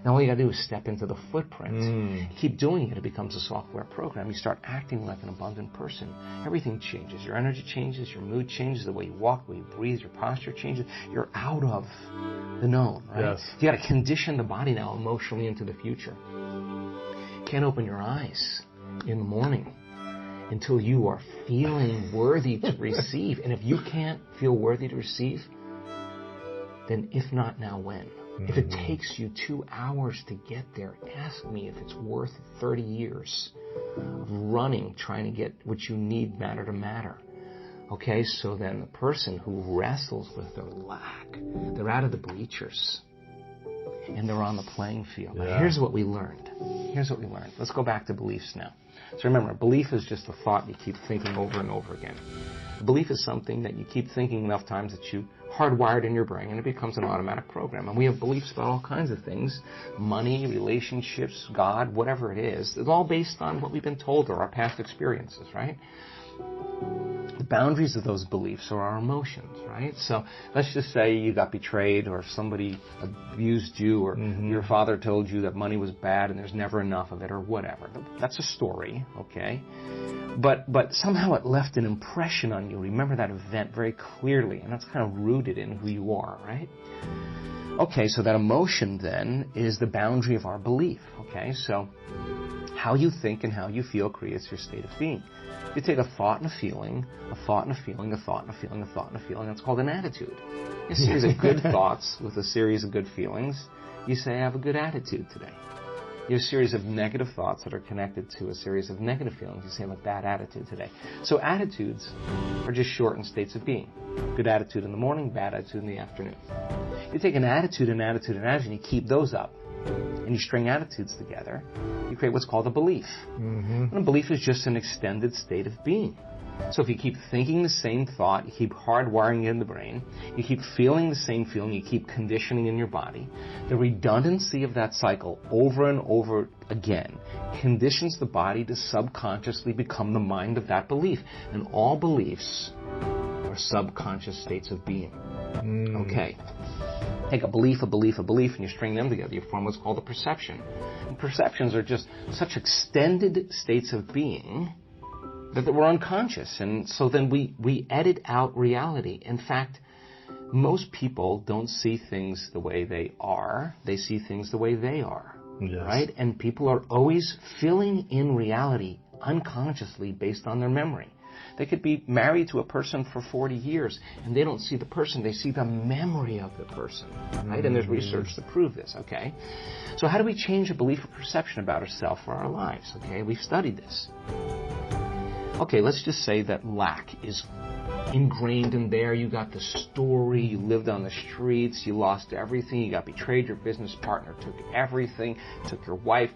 Now all you got to do is step into the footprint. Keep doing it. It becomes a software program. You start acting like an abundant person. Everything changes. Your energy changes. Your mood changes. The way you walk, the way you breathe, your posture changes. You're out of the known, right? Yes. You got to condition the body now emotionally into the future. You can't open your eyes in the morning until you are feeling worthy to receive. And if you can't feel worthy to receive, then if not now, when? If it takes you 2 hours to get there, ask me if it's worth 30 years of running, trying to get what you need matter to matter. Okay, so then the person who wrestles with their lack, they're out of the bleachers and they're on the playing field. Now, here's what we learned. Let's go back to beliefs now. So remember, belief is just a thought you keep thinking over and over again. A belief is something that you keep thinking enough times that you hardwired in your brain, and it becomes an automatic program. And we have beliefs about all kinds of things: money, relationships, God, whatever it is. It's all based on what we've been told or our past experiences, right? The boundaries of those beliefs are our emotions, right? So let's just say you got betrayed, or somebody abused you, or your father told you that money was bad and there's never enough of it, or whatever. That's a story, okay? But somehow it left an impression on you. Remember that event very clearly, and that's kind of rooted in who you are, right? Okay, so that emotion then is the boundary of our belief, okay? So how you think and how you feel creates your state of being. You take a thought and a feeling, a thought and a feeling, a thought and a feeling, a thought and a feeling. That's called an attitude. A series of good thoughts with a series of good feelings. You say, I have a good attitude today. You have a series of negative thoughts that are connected to a series of negative feelings. You say, I have a bad attitude today. So attitudes are just shortened states of being. Good attitude in the morning, bad attitude in the afternoon. You take an attitude, and you keep those up, and you string attitudes together, you create what's called a belief. And a belief is just an extended state of being. So if you keep thinking the same thought, you keep hardwiring it in the brain, you keep feeling the same feeling, you keep conditioning in your body, the redundancy of that cycle over and over again conditions the body to subconsciously become the mind of that belief. And all beliefs are subconscious states of being. Okay. take a belief, and you string them together. You form what's called a perception. And perceptions are just such extended states of being that we're unconscious. And so then we edit out reality. In fact, most people don't see things the way they are. They see things the way they are. Yes. Right? And people are always filling in reality unconsciously based on their memory. They could be married to a person for 40 years, and they don't see the person. They see the memory of the person, right? And there's research to prove this, okay? So how do we change a belief or perception about ourselves or our lives, okay? We've studied this. Okay, let's just say that lack is ingrained in there. You got the story, you lived on the streets, you lost everything, you got betrayed, your business partner took everything, took your wife,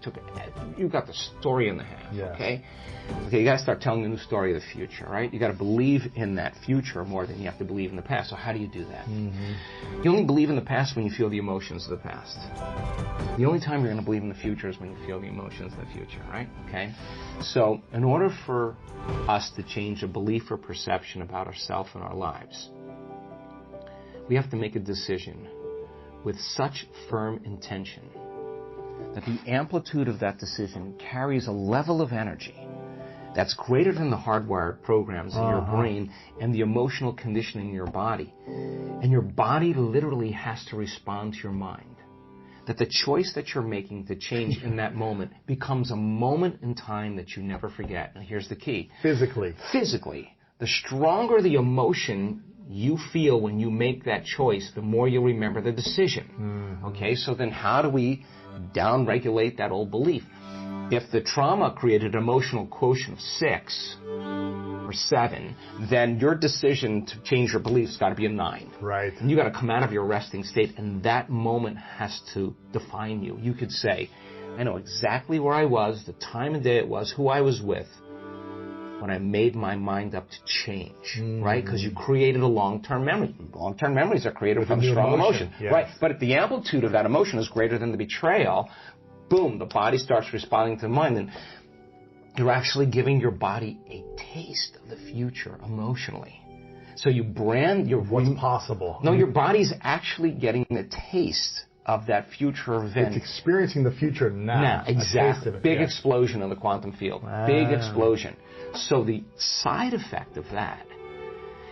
you got the story in the hand, okay? Okay, you got to start telling a new story of the future, right? You got to believe in that future more than you have to believe in the past. So how do you do that? Mm-hmm. You only believe in the past when you feel the emotions of the past. The only time you're going to believe in the future is when you feel the emotions of the future, right? Okay? So in order for us to change a belief or perception about ourselves and our lives, we have to make a decision with such firm intention that the amplitude of that decision carries a level of energy that's greater than the hardwired programs in your brain and the emotional conditioning in your body. And your body literally has to respond to your mind. That the choice that you're making to change in that moment becomes a moment in time that you never forget. And here's the key. Physically. The stronger the emotion you feel when you make that choice, the more you'll remember the decision. Mm-hmm. Okay, so then how do we down-regulate that old belief? If the trauma created an emotional quotient of 6 or 7, then your decision to change your beliefs got to be a 9. Right. And you got to come out of your resting state, and that moment has to define you. You could say, I know exactly where I was, the time of day it was, who I was with, when I made my mind up to change, right? Because you created a long-term memory. Long-term memories are created from strong emotion. Yes. Right. But if the amplitude of that emotion is greater than the betrayal, boom, the body starts responding to the mind, and you're actually giving your body a taste of the future emotionally. So you brand your... What's possible. No, your body's actually getting the taste of that future event. It's experiencing the future now. Exactly. Big explosion in the quantum field. Wow. Big explosion. So the side effect of that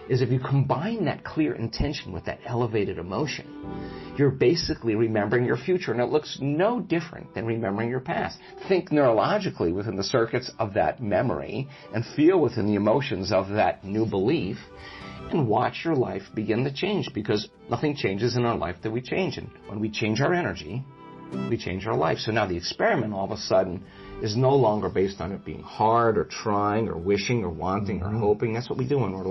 is if you combine that clear intention with that elevated emotion, you're basically remembering your future, and it looks no different than remembering your past. Think neurologically within the circuits of that memory and feel within the emotions of that new belief, and watch your life begin to change, because nothing changes in our life that we change. And when we change our energy, we change our life. So now the experiment all of a sudden is no longer based on it being hard or trying or wishing or wanting or hoping. That's what we do when we're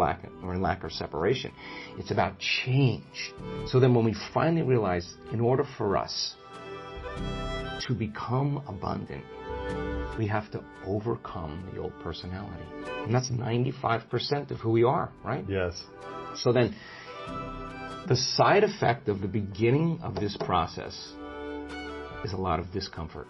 in lack or separation. It's about change. So then when we finally realize, in order for us to become abundant, we have to overcome the old personality. And that's 95% of who we are, right? Yes. So then the side effect of the beginning of this process is a lot of discomfort.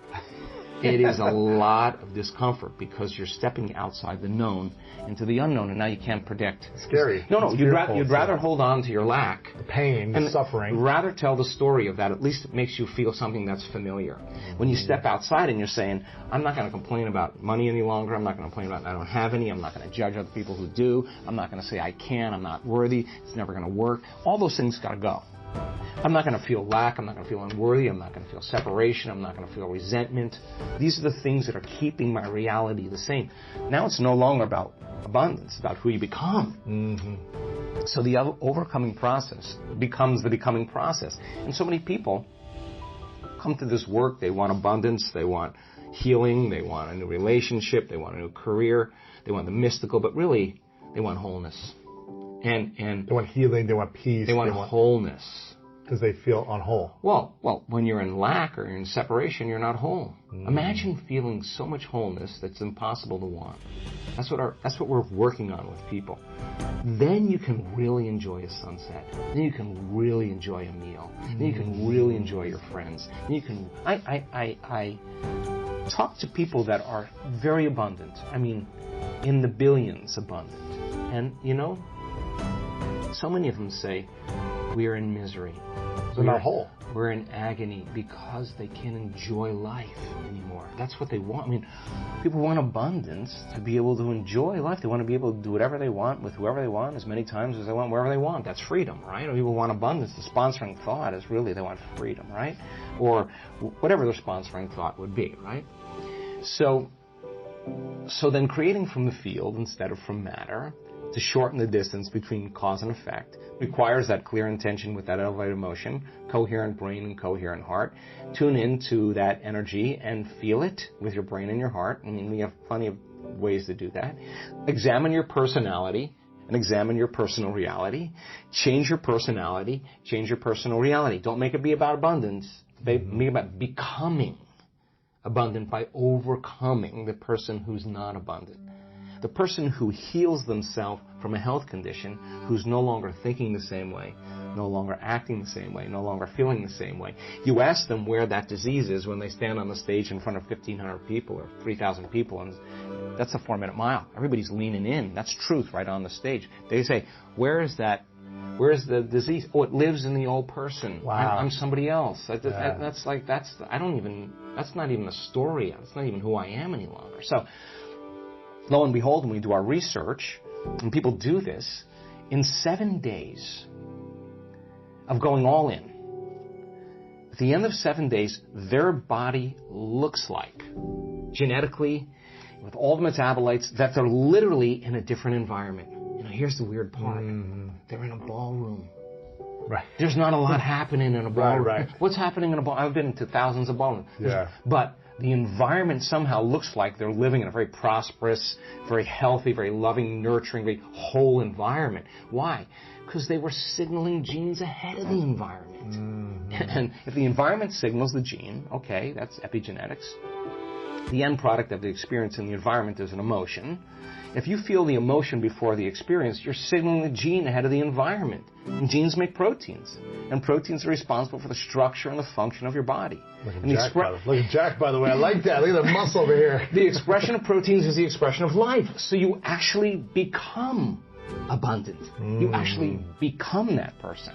It is a lot of discomfort because you're stepping outside the known into the unknown, and now you can't predict. It's scary. No, you'd rather hold on to your lack. The pain, the suffering. Rather tell the story of that. At least it makes you feel something that's familiar. When you step outside and you're saying, I'm not going to complain about money any longer. I'm not going to complain about I don't have any. I'm not going to judge other people who do. I'm not going to say I can't. I'm not worthy. It's never going to work. All those things got to go. I'm not going to feel lack. I'm not going to feel unworthy. I'm not going to feel separation. I'm not going to feel resentment. These are the things that are keeping my reality the same. Now it's no longer about abundance. It's about who you become. Mm-hmm. So the overcoming process becomes the becoming process. And so many people come to this work. They want abundance. They want healing. They want a new relationship. They want a new career. They want the mystical. But really, they want wholeness. And they want healing, they want peace, they want wholeness. Because they feel unwhole. Well, when you're in lack or you're in separation, you're not whole. Imagine feeling so much wholeness that's impossible to want. That's what we're working on with people. Then you can really enjoy a sunset. Then you can really enjoy a meal. Then you can really enjoy your friends. Then you can. I talk to people that are very abundant. I mean, in the billions abundant, and you know. So many of them say, we're in misery. They're not whole. We're in agony because they can't enjoy life anymore. That's what they want. I mean, people want abundance to be able to enjoy life. They want to be able to do whatever they want with whoever they want, as many times as they want, wherever they want. That's freedom, right? Or people want abundance. The sponsoring thought is really they want freedom, right? Or whatever their sponsoring thought would be, right? So then creating from the field instead of from matter, to shorten the distance between cause and effect, requires that clear intention with that elevated emotion, coherent brain and coherent heart. Tune into that energy and feel it with your brain and your heart. I mean, we have plenty of ways to do that. Examine your personality and examine your personal reality. Change your personality, change your personal reality. Don't make it be about abundance. Make it about becoming abundant by overcoming the person who's not abundant. The person who heals themselves from a health condition, who's no longer thinking the same way, no longer acting the same way, no longer feeling the same way. You ask them where that disease is when they stand on the stage in front of 1,500 people or 3,000 people, and that's a 4-minute mile. Everybody's leaning in. That's truth right on the stage. They say, where is that? Where's the disease? Oh, it lives in the old person. Wow. I'm somebody else. That's not even a story. That's not even who I am any longer. So, lo and behold, when we do our research, and people do this, in 7 days of going all in, at the end of 7 days, their body looks like, genetically, with all the metabolites, that they're literally in a different environment. You know, here's the weird part. They're in a ballroom. Right. There's not a lot happening in a ballroom. Right. What's happening in a ballroom? I've been to thousands of ballrooms. Yeah. But the environment somehow looks like they're living in a very prosperous, very healthy, very loving, nurturing, very whole environment. Why? Because they were signaling genes ahead of the environment. And if the environment signals the gene, okay, that's epigenetics. The end product of the experience in the environment is an emotion. If you feel the emotion before the experience, you're signaling the gene ahead of the environment. And genes make proteins. And proteins are responsible for the structure and the function of your body. Look at Jack, by the way. I like that. Look at the muscle over here. The expression of proteins is the expression of life. So you actually become abundant. You actually become that person.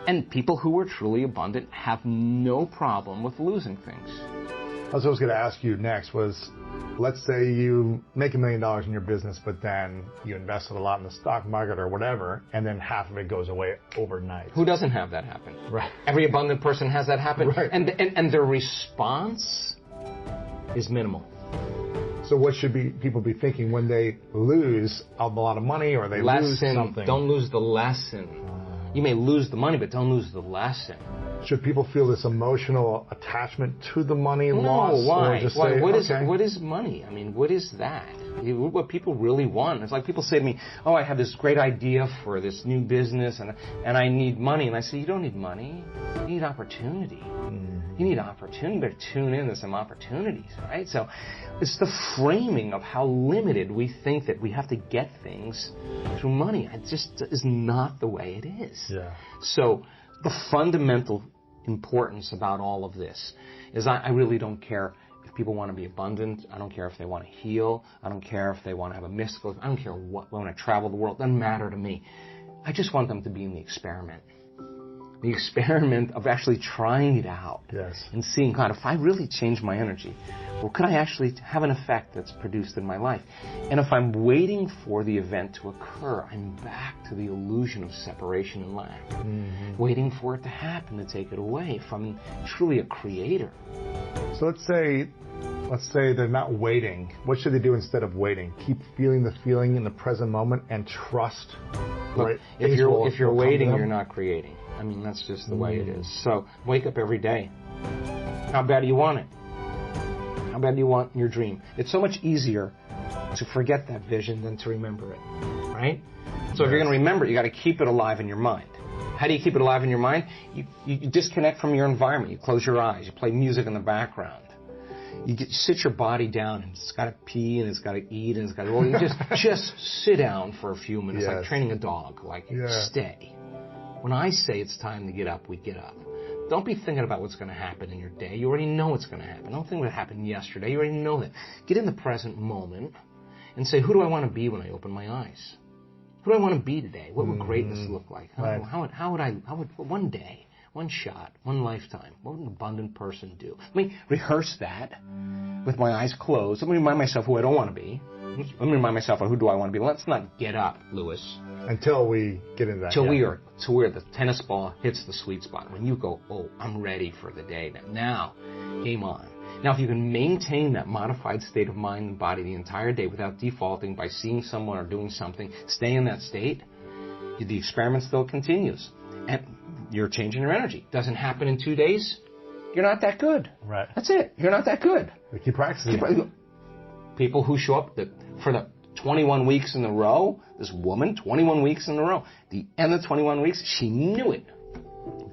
And people who are truly abundant have no problem with losing things. What I was going to ask you next was, let's say you make $1 million in your business, but then you invested a lot in the stock market or whatever, and then half of it goes away overnight. Who doesn't have that happen? Right. Every abundant person has that happen. Right. And their response is minimal. So what should people be thinking when they lose a lot of money or they lose something? Don't lose the lesson. You may lose the money, but don't lose the lesson. Should people feel this emotional attachment to the money loss? No, why? Or just Why? say, What is money? I mean, what is that? What people really want. It's like people say to me, oh, I have this great idea for this new business, and I need money. And I say, you don't need money. You need opportunity. You need opportunity. You better tune in to some opportunities, right? So it's the framing of how limited we think that we have to get things through money. It just is not the way it is. Yeah. So the fundamental importance about all of this is I really don't care if people want to be abundant. I don't care if they want to heal. I don't care if they want to have a mystical. I don't care what. They want to travel the world. It doesn't matter to me. I just want them to be in the experiment. The experiment of actually trying it out. Yes. And seeing, God, if I really change my energy, well, could I actually have an effect that's produced in my life? And if I'm waiting for the event to occur, I'm back to the illusion of separation and lack. Waiting for it to happen to take it away from truly a creator. So let's say they're not waiting. What should they do instead of waiting? Keep feeling the feeling in the present moment and trust. Look, right? if you're waiting, you're not creating. I mean, that's just the way it is. So wake up every day. How bad do you want it? How bad do you want your dream? It's so much easier to forget that vision than to remember it, right? So if you're going to remember it, you got to keep it alive in your mind. How do you keep it alive in your mind? You disconnect from your environment. You close your eyes. You play music in the background. You sit your body down, and it's got to pee, and it's got to eat, and it's got to. Well, you just sit down for a few minutes, like training a dog. Like stay. When I say it's time to get up, we get up. Don't be thinking about what's going to happen in your day. You already know what's going to happen. Don't think what happened yesterday. You already know that. Get in the present moment and say, who do I want to be when I open my eyes? Who do I want to be today? What would greatness look like? Right. How would one day, one shot, one lifetime, what would an abundant person do? Let me rehearse that with my eyes closed. Let me remind myself who I don't want to be. Let me remind myself of who do I want to be. Let's not get up, Lewis. Until we get into that. Till where the tennis ball hits the sweet spot. When you go, oh, I'm ready for the day. Now, game on. Now, if you can maintain that modified state of mind and body the entire day without defaulting by seeing someone or doing something, stay in that state, the experiment still continues. And you're changing your energy. Doesn't happen in 2 days, you're not that good. Right. That's it. You're not that good. We keep practicing. People who show up for the 21 weeks in a row, this woman, 21 weeks in a row, the end of 21 weeks, she knew it.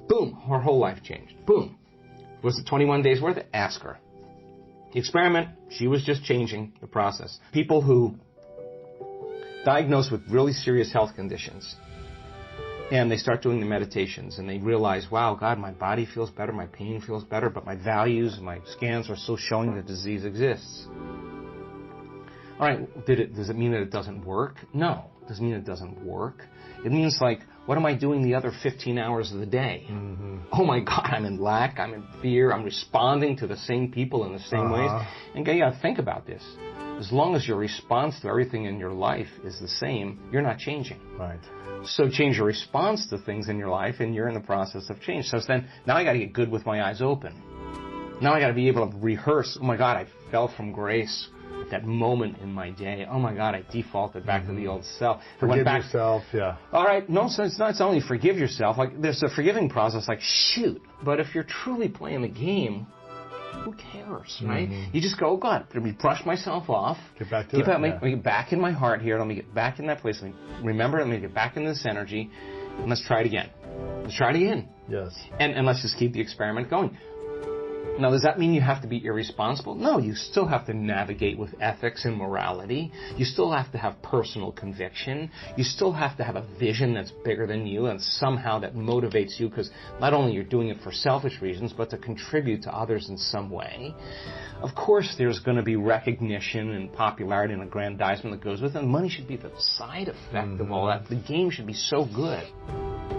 Boom, her whole life changed. Boom. Was it 21 days worth? Ask her. The experiment, she was just changing the process. People who diagnosed with really serious health conditions, and they start doing the meditations, and they realize, wow, God, my body feels better, my pain feels better, but my values, my scans are still showing the disease exists. All right, does it mean that it doesn't work? No, it doesn't mean it doesn't work. It means, like, what am I doing the other 15 hours of the day? Mm-hmm. Oh, my God, I'm in lack, I'm in fear, I'm responding to the same people in the same ways. And you got to think about this. As long as your response to everything in your life is the same, you're not changing. Right. So change your response to things in your life, and you're in the process of change. So then, now I got to get good with my eyes open. Now I got to be able to rehearse, oh, my God, I fell from grace. That moment in my day, oh my God, I defaulted back to the old self. Forgive yourself, yeah. All right, no, so it's not. It's only forgive yourself. Like, there's a forgiving process. Like, shoot. But if you're truly playing the game, who cares, right? You just go, oh God, let me brush myself off. Get back to Let me get back in my heart here. Let me get back in that place. Let me get back in this energy, and let's try it again. Let's try it again. Yes. And let's just keep the experiment going. Now, does that mean you have to be irresponsible? No, you still have to navigate with ethics and morality. You still have to have personal conviction. You still have to have a vision that's bigger than you and somehow that motivates you, because not only you're doing it for selfish reasons, but to contribute to others in some way. Of course, there's going to be recognition and popularity and aggrandizement that goes with it. And money should be the side effect of all that. The game should be so good.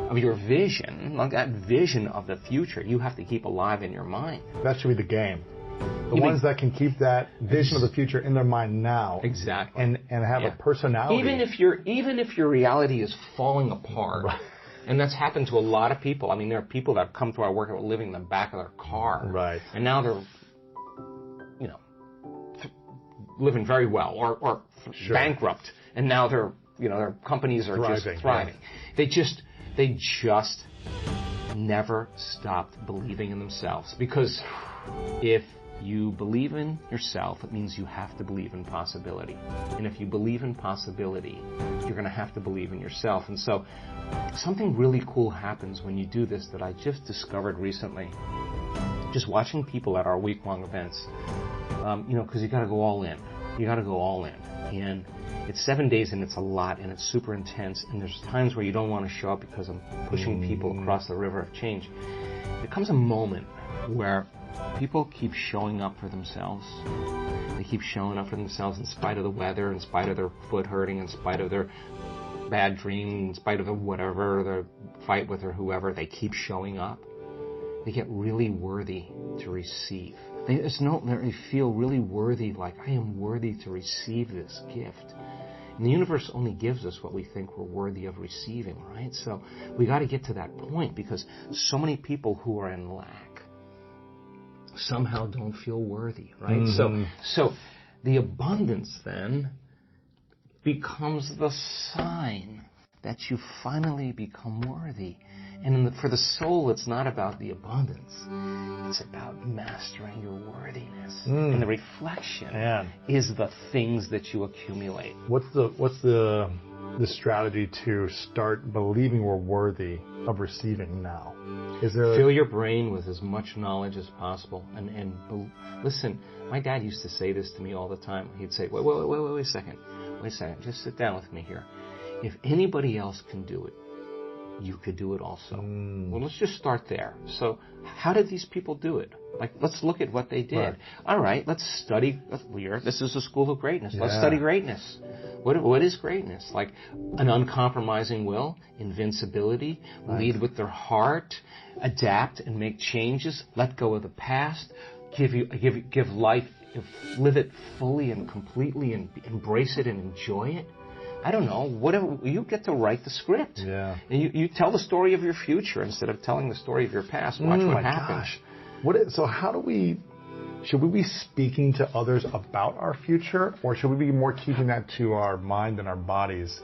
Of your vision, like that vision of the future, you have to keep alive in your mind. That should be the game. The ones that can keep that vision of the future in their mind now, exactly, and have a personality. Even if your reality is falling apart, right. And that's happened to a lot of people. I mean, there are people that come to our work that were living in the back of their car, right, and now they're, living very well, or bankrupt, and now they're, their companies are thriving. Yeah. They just never stopped believing in themselves. Because if you believe in yourself, it means you have to believe in possibility. And if you believe in possibility, you're going to have to believe in yourself. And so something really cool happens when you do this that I just discovered recently. Just watching people at our week-long events, because you got to go all in. You got to go all in. And it's 7 days, and it's a lot, and it's super intense, and there's times where you don't want to show up because I'm pushing people across the river of change. There comes a moment where people keep showing up for themselves. They keep showing up for themselves in spite of the weather, in spite of their foot hurting, in spite of their bad dream, in spite of the whatever, their fight with or whoever. They keep showing up. They get really worthy to receive. They feel really worthy, like, I am worthy to receive this gift. And the universe only gives us what we think we're worthy of receiving, right? So we got to get to that point, because so many people who are in lack somehow don't feel worthy, right? Mm-hmm. So the abundance then becomes the sign that you finally become worthy. And for the soul, it's not about the abundance. It's about mastering your worthiness. And the reflection is the things that you accumulate. What's the strategy to start believing we're worthy of receiving now? Fill your brain with as much knowledge as possible. And listen, my dad used to say this to me all the time. He'd say, wait a second. Just sit down with me here. If anybody else can do it, you could do it also. Well, let's just start there. So how did these people do it? Like, let's look at what they did. Right. All right, let's study. This is a school of greatness. Yeah. Let's study greatness. What is greatness? Like an uncompromising will, invincibility, lead with their heart, adapt and make changes, let go of the past, give life, live it fully and completely, and embrace it and enjoy it. I don't know, whatever, you get to write the script. Yeah. And you tell the story of your future instead of telling the story of your past. Watch what happens. Gosh. So how do should we be speaking to others about our future, or should we be more keeping that to our mind and our bodies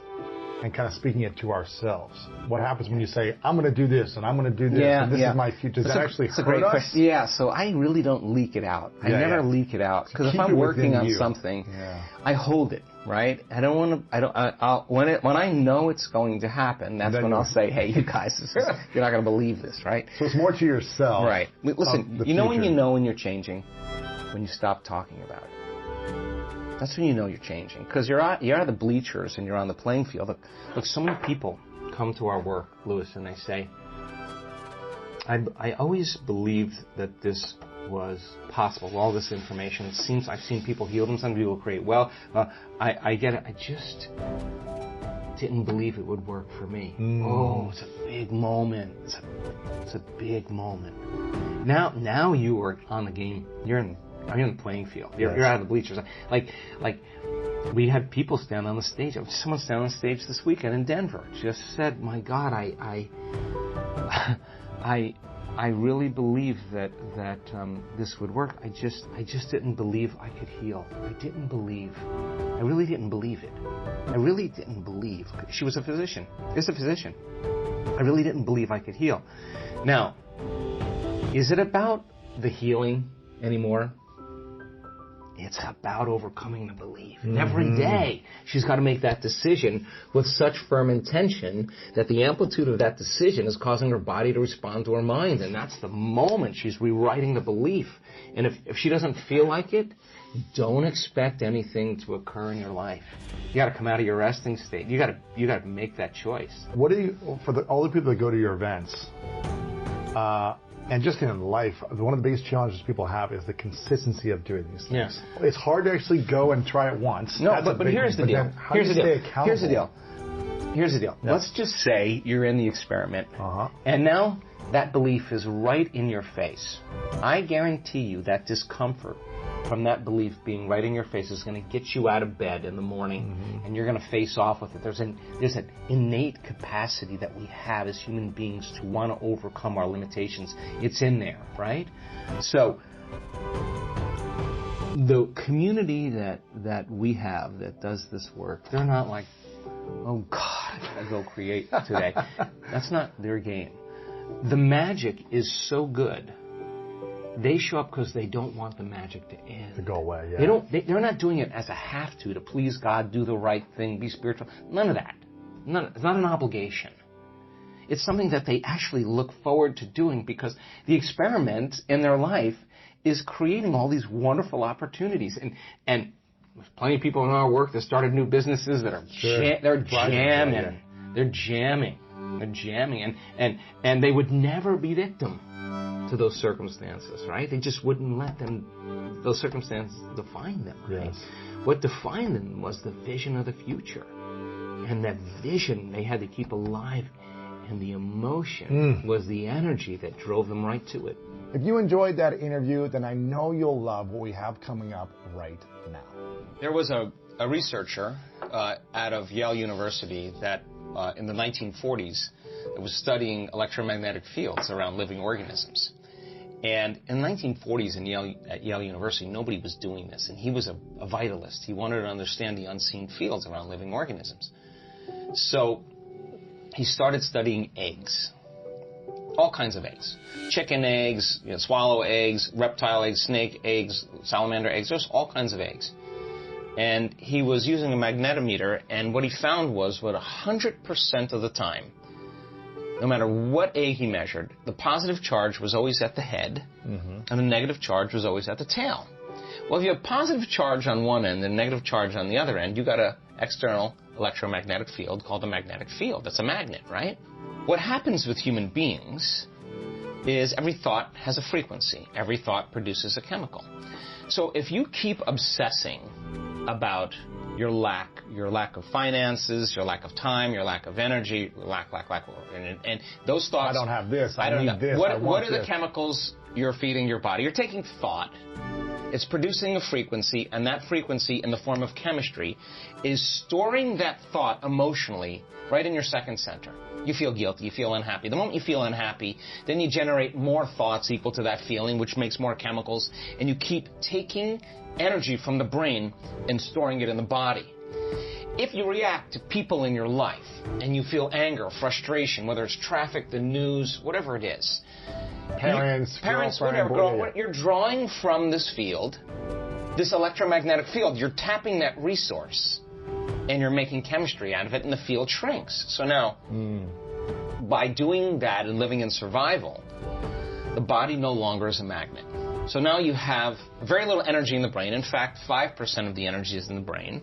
and kind of speaking it to ourselves? What happens when you say, I'm going to do this and I'm going to do this and this is my future? Does that actually hurt us? Question. Yeah, so I really don't leak it out. I never leak it out, because if I'm working on something, I hold it, right? I don't want to. When I know it's going to happen, that's when I'll say, hey, you guys, you're not going to believe this, right? So it's more to yourself. Right. Listen, you know when you know when you're changing? When you stop talking about it. That's when you know you're changing, because you're out of the bleachers and you're on the playing field. Look, so many people come to our work, Louis, and they say, I always believed that this was possible. All this information, it seems I've seen people heal themselves, people create well. I get it. I just didn't believe it would work for me. Oh, it's a big moment. It's a big moment. Now you are on the game. You're in the playing field. You're out of the bleachers. Like we had people stand on the stage. Someone stand on the stage this weekend in Denver. Just said, "My God, I really believe that this would work. I just didn't believe I could heal. I really didn't believe it. I really didn't believe." She was a physician. Is a physician. I really didn't believe I could heal. Now, is it about the healing anymore? It's about overcoming the belief. And every day, she's got to make that decision with such firm intention that the amplitude of that decision is causing her body to respond to her mind. And that's the moment she's rewriting the belief. And if she doesn't feel like it, don't expect anything to occur in your life. You got to come out of your resting state. You got to make that choice. What do you, for all the people that go to your events, and just in life, one of the biggest challenges people have is the consistency of doing these things. Yes. It's hard to actually go and try it once. No, but here's the deal. Here's the deal. Yeah. Let's just say you're in the experiment, and now that belief is right in your face. I guarantee you that discomfort from that belief being right in your face is going to get you out of bed in the morning, and you're going to face off with it. There's an innate capacity that we have as human beings to want to overcome our limitations. It's in there, right? So the community that we have that does this work, they're not like, oh God, I gotta go create today. That's not their game. The magic is so good. They show up because they don't want the magic to end. To go away, yeah. They're not doing it as a have to please God, do the right thing, be spiritual. None of that. It's not an obligation. It's something that they actually look forward to doing, because the experiment in their life is creating all these wonderful opportunities. And there's plenty of people in our work that started new businesses that are they're jamming. They're jamming. They're jamming. And they would never be victim to those circumstances, right? They just wouldn't let those circumstances define them, right? Yes. What defined them was the vision of the future. And that vision they had to keep alive, and the emotion was the energy that drove them right to it. If you enjoyed that interview, then I know you'll love what we have coming up right now. There was a researcher out of Yale University that in the 1940s was studying electromagnetic fields around living organisms. And in the 1940s at Yale University, nobody was doing this. And he was a vitalist. He wanted to understand the unseen fields around living organisms. So he started studying eggs. All kinds of eggs. Chicken eggs, swallow eggs, reptile eggs, snake eggs, salamander eggs. There's all kinds of eggs. And he was using a magnetometer, and what he found was 100% of the time, no matter what egg he measured, the positive charge was always at the head, and the negative charge was always at the tail. Well, if you have positive charge on one end and negative charge on the other end, you got an external electromagnetic field called a magnetic field. That's a magnet, right? what happens with human beings is every thought has a frequency. Every thought produces a chemical. So if you keep obsessing about your lack of finances, your lack of time, your lack of energy, lack, and those thoughts. I don't have this. I need this. What are the chemicals you're feeding your body? You're taking thought. It's producing a frequency, and that frequency, in the form of chemistry, is storing that thought emotionally right in your second center. You feel guilty, you feel unhappy. The moment you feel unhappy, then you generate more thoughts equal to that feeling, which makes more chemicals, and you keep taking energy from the brain and storing it in the body. If you react to people in your life, and you feel anger, frustration, whether it's traffic, the news, whatever it is, parents, whatever, you're drawing from this field, this electromagnetic field, you're tapping that resource, and you're making chemistry out of it, and the field shrinks. So now, by doing that and living in survival, the body no longer is a magnet. So now you have very little energy in the brain. In fact, 5% of the energy is in the brain,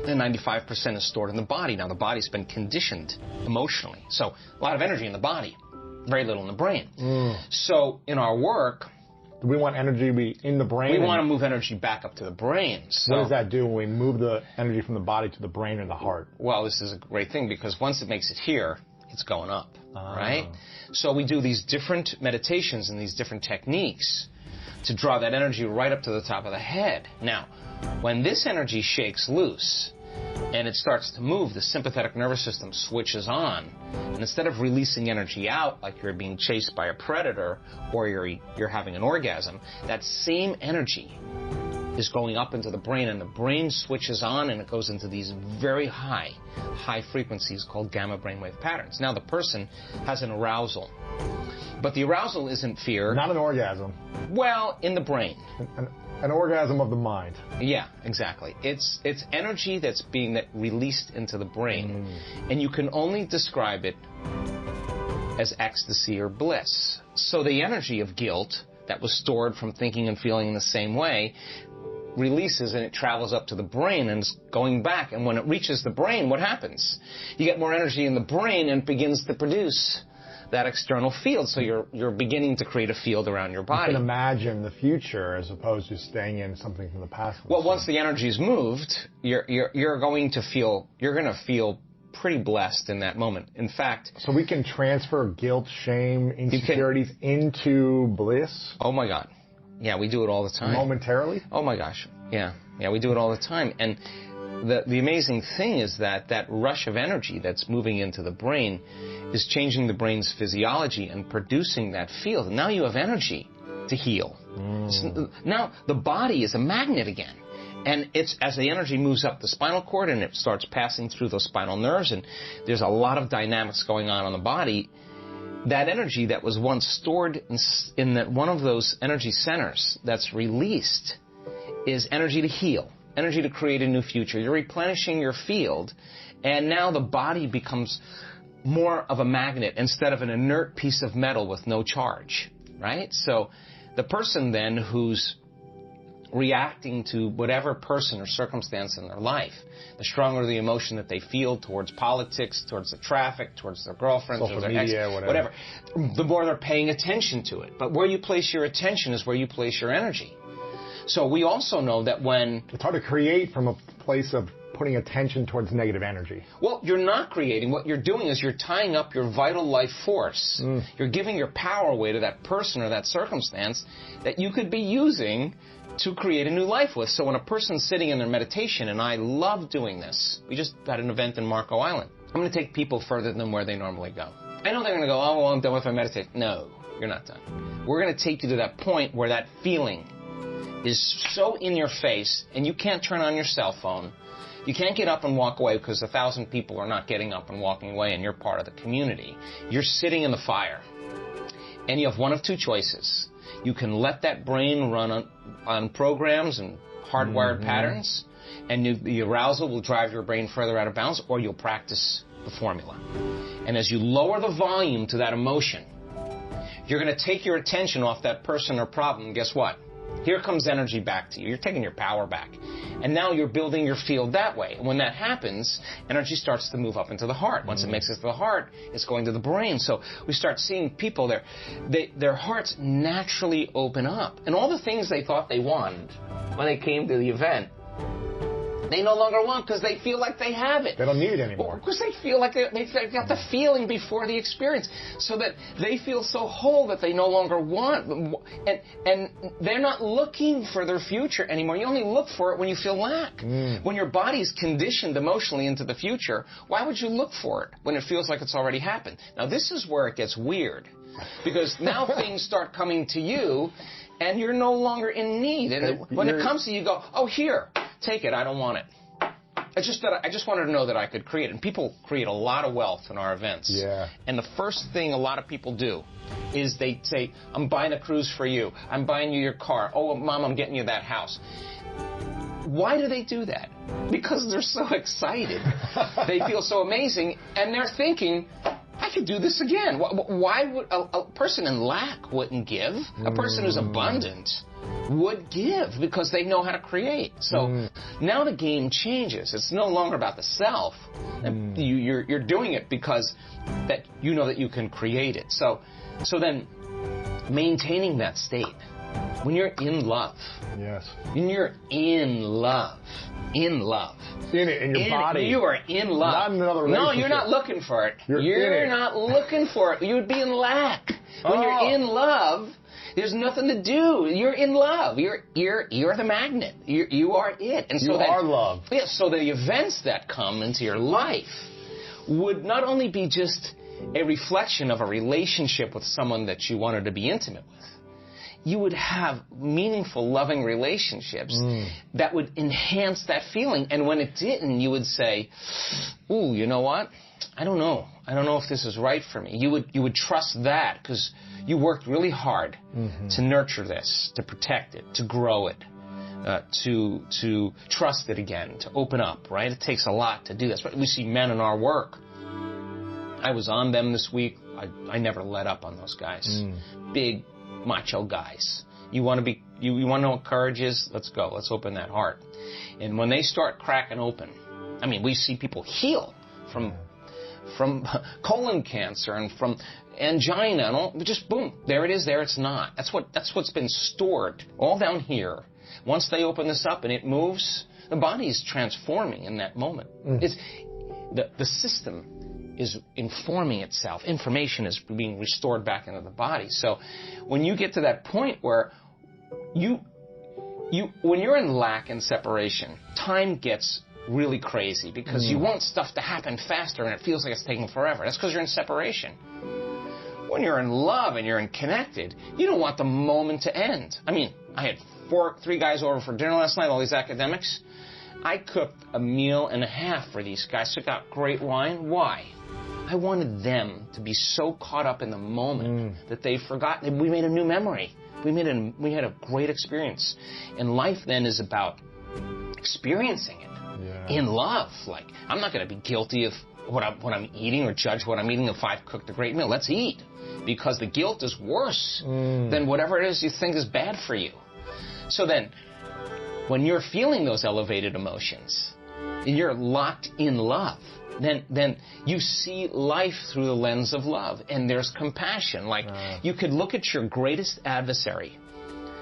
and 95% is stored in the body. Now, the body's been conditioned emotionally. So a lot of energy in the body, very little in the brain. So in our work, do we want energy to be in the brain? We want to move energy back up to the brain. So, what does that do when we move the energy from the body to the brain and the heart? Well, this is a great thing, because once it makes it here, it's going up, right? So we do these different meditations and these different techniques to draw that energy right up to the top of the head. Now, when this energy shakes loose and it starts to move, the sympathetic nervous system switches on. And instead of releasing energy out like you're being chased by a predator or you're having an orgasm, that same energy is going up into the brain, and the brain switches on, and it goes into these very high frequencies called gamma brainwave patterns. Now, the person has an arousal, but the arousal isn't fear. Not an orgasm. Well, in the brain. An orgasm of the mind. Yeah, exactly. It's energy that's being released into the brain, and you can only describe it as ecstasy or bliss. So the energy of guilt that was stored from thinking and feeling in the same way releases, and it travels up to the brain and is going back. And when it reaches the brain, what happens? You get more energy in the brain, and it begins to produce that external field. So you're beginning to create a field around your body. You can imagine the future as opposed to staying in something from the past. Well, once the energy's moved, you're going to feel pretty blessed in that moment. In fact, so we can transfer guilt, shame, insecurities into bliss. Oh my God. Yeah, we do it all the time. Momentarily? Oh my gosh. Yeah, we do it all the time. And the amazing thing is that rush of energy that's moving into the brain is changing the brain's physiology and producing that field. And now you have energy to heal. Now the body is a magnet again. And it's as the energy moves up the spinal cord and it starts passing through those spinal nerves, and there's a lot of dynamics going on the body. That energy that was once stored in one of those energy centers that's released is energy to heal, energy to create a new future. You're replenishing your field, and now the body becomes more of a magnet instead of an inert piece of metal with no charge, right? So the person then who's reacting to whatever person or circumstance in their life, the stronger the emotion that they feel towards politics, towards the traffic, towards their girlfriend, towards their media, ex, whatever, the more they're paying attention to it. But where you place your attention is where you place your energy. So we also know that when... It's hard to create from a place of putting attention towards negative energy. Well, you're not creating. What you're doing is you're tying up your vital life force. You're giving your power away to that person or that circumstance that you could be using to create a new life with. So when a person's sitting in their meditation, and I love doing this, we just had an event in Marco Island. I'm going to take people further than where they normally go. I know they're going to go, oh, well, I'm done with my meditation. No, you're not done. We're going to take you to that point where that feeling is so in your face, and you can't turn on your cell phone. You can't get up and walk away because 1,000 people are not getting up and walking away, and you're part of the community. You're sitting in the fire, and you have one of two choices. You can let that brain run on programs and hardwired patterns, and the arousal will drive your brain further out of bounds, or you'll practice the formula. And as you lower the volume to that emotion, you're going to take your attention off that person or problem, and guess what? Here comes energy back to you. You're taking your power back. And now you're building your field that way. And when that happens, energy starts to move up into the heart. Once it makes it to the heart, it's going to the brain. So we start seeing people their hearts naturally open up. And all the things they thought they wanted when they came to the event, they no longer want because they feel like they have it. They don't need it anymore. Because they feel like they got the feeling before the experience. So that they feel so whole that they no longer want. And they're not looking for their future anymore. You only look for it when you feel lack. When your body's conditioned emotionally into the future, why would you look for it when it feels like it's already happened? Now, this is where it gets weird. Because now things start coming to you, and you're no longer in need. And when it comes to you, you go, oh, here. Take it. I don't want it. I just wanted to know that I could create it. And people create a lot of wealth in our events. Yeah. And the first thing a lot of people do is they say, I'm buying a cruise for you. I'm buying you your car. Oh, Mom, I'm getting you that house. Why do they do that? Because they're so excited. They feel so amazing. And they're thinking, I could do this again. Why would a person in lack wouldn't give? A person who's abundant would give because they know how to create. So now the game changes. It's no longer about the self. You're doing it because that you know that you can create it. So then maintaining that state when you're in love. Yes. When you're in love. In love. In it, in your body. You are in love. Not in another relationship. No, you're not looking for it. You're not looking for it. You would be in lack. When you're in love, there's nothing to do. You're in love. You're the magnet. You are it. And so you are love. Yeah, so the events that come into your life would not only be just a reflection of a relationship with someone that you wanted to be intimate with, you would have meaningful, loving relationships that would enhance that feeling. And when it didn't, you would say, ooh, you know what? I don't know. I don't know if this is right for me. You would trust that because you worked really hard to nurture this, to protect it, to grow it, to trust it again, to open up, right? It takes a lot to do this. But we see men in our work. I was on them this week. I never let up on those guys. Big, macho guys. You want to know what courage is? Let's go. Let's open that heart. And when they start cracking open, I mean, we see people heal from colon cancer and from angina and all. Just boom, there it is. There it's not. That's what's been stored all down here. Once they open this up and it moves, the body is transforming in that moment. It's the system is informing itself. Information is being restored back into the body. So when you get to that point where when you're in lack and separation, time gets really crazy because you want stuff to happen faster and it feels like it's taking forever. That's because you're in separation. When you're in love and you're in connected, you don't want the moment to end. I mean, I had 3 guys over for dinner last night, all these academics. I cooked a meal and a half for these guys, took out great wine. Why? I wanted them to be so caught up in the moment that they forgot. We made a new memory. We had a great experience. And life then is about experiencing it in love. Like, I'm not going to be guilty of what I'm eating or judge what I'm eating if I've cooked a great meal. Let's eat. Because the guilt is worse than whatever it is you think is bad for you. So then, when you're feeling those elevated emotions, and you're locked in love, then you see life through the lens of love, and there's compassion. Like, you could look at your greatest adversary,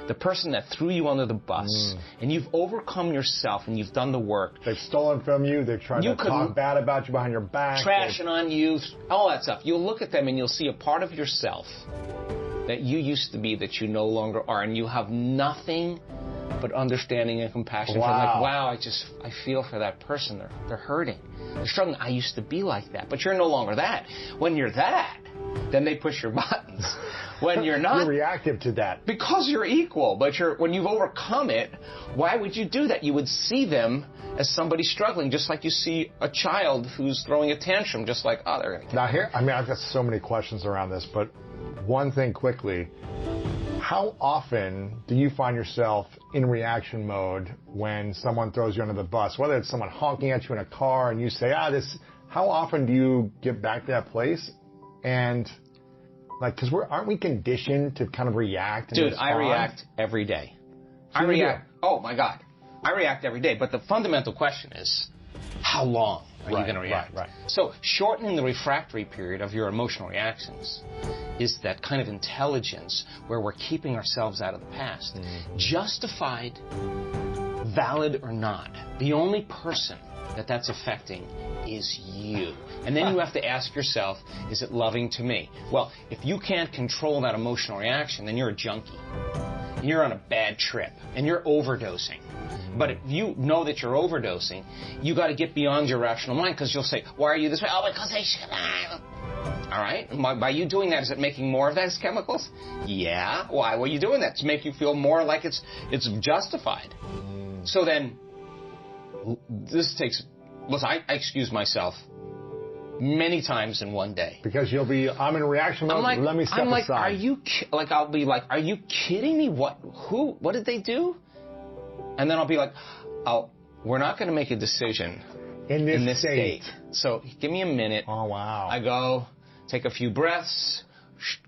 the person that threw you under the bus, and you've overcome yourself, and you've done the work. They've stolen from you. They've tried to talk bad about you behind your back. Trashing on you, all that stuff. You'll look at them, and you'll see a part of yourself that you used to be that you no longer are, and you have nothing but understanding and compassion for them. Like, wow, I feel for that person. They're hurting. They're struggling. I used to be like that. But you're no longer that. When you're that, then they push your buttons. When you're not, you're reactive to that. Because you're equal. But when you've overcome it, why would you do that? You would see them as somebody struggling, just like you see a child who's throwing a tantrum, just like, oh, they're going to. Now here, I mean, I've got so many questions around this, but one thing quickly. How often do you find yourself in reaction mode when someone throws you under the bus? Whether it's someone honking at you in a car and you say, how often do you get back to that place? And, like, because aren't we conditioned to kind of react? Dude, I react every day. I react. Oh, my God. I react every day. But the fundamental question is, how long are you going to react? Right. So shortening the refractory period of your emotional reactions is that kind of intelligence where we're keeping ourselves out of the past. Justified, valid or not, the only person that's affecting is you. And then you have to ask yourself, is it loving to me? Well, if you can't control that emotional reaction, then you're a junkie. You're on a bad trip, and you're overdosing. But if you know that you're overdosing, you got to get beyond your rational mind, because you'll say, why are you this way? Oh, because I should have. All right? And by you doing that, is it making more of those chemicals? Yeah. Why were you doing that? To make you feel more like it's justified. So then, this takes... Listen, I excuse myself many times in one day. Because you'll be, I'm in reaction mode, let me step aside. Are you, I'll be like, are you kidding me? What did they do? And then I'll be like, we're not going to make a decision in this state. So give me a minute. Oh, wow. I go, take a few breaths,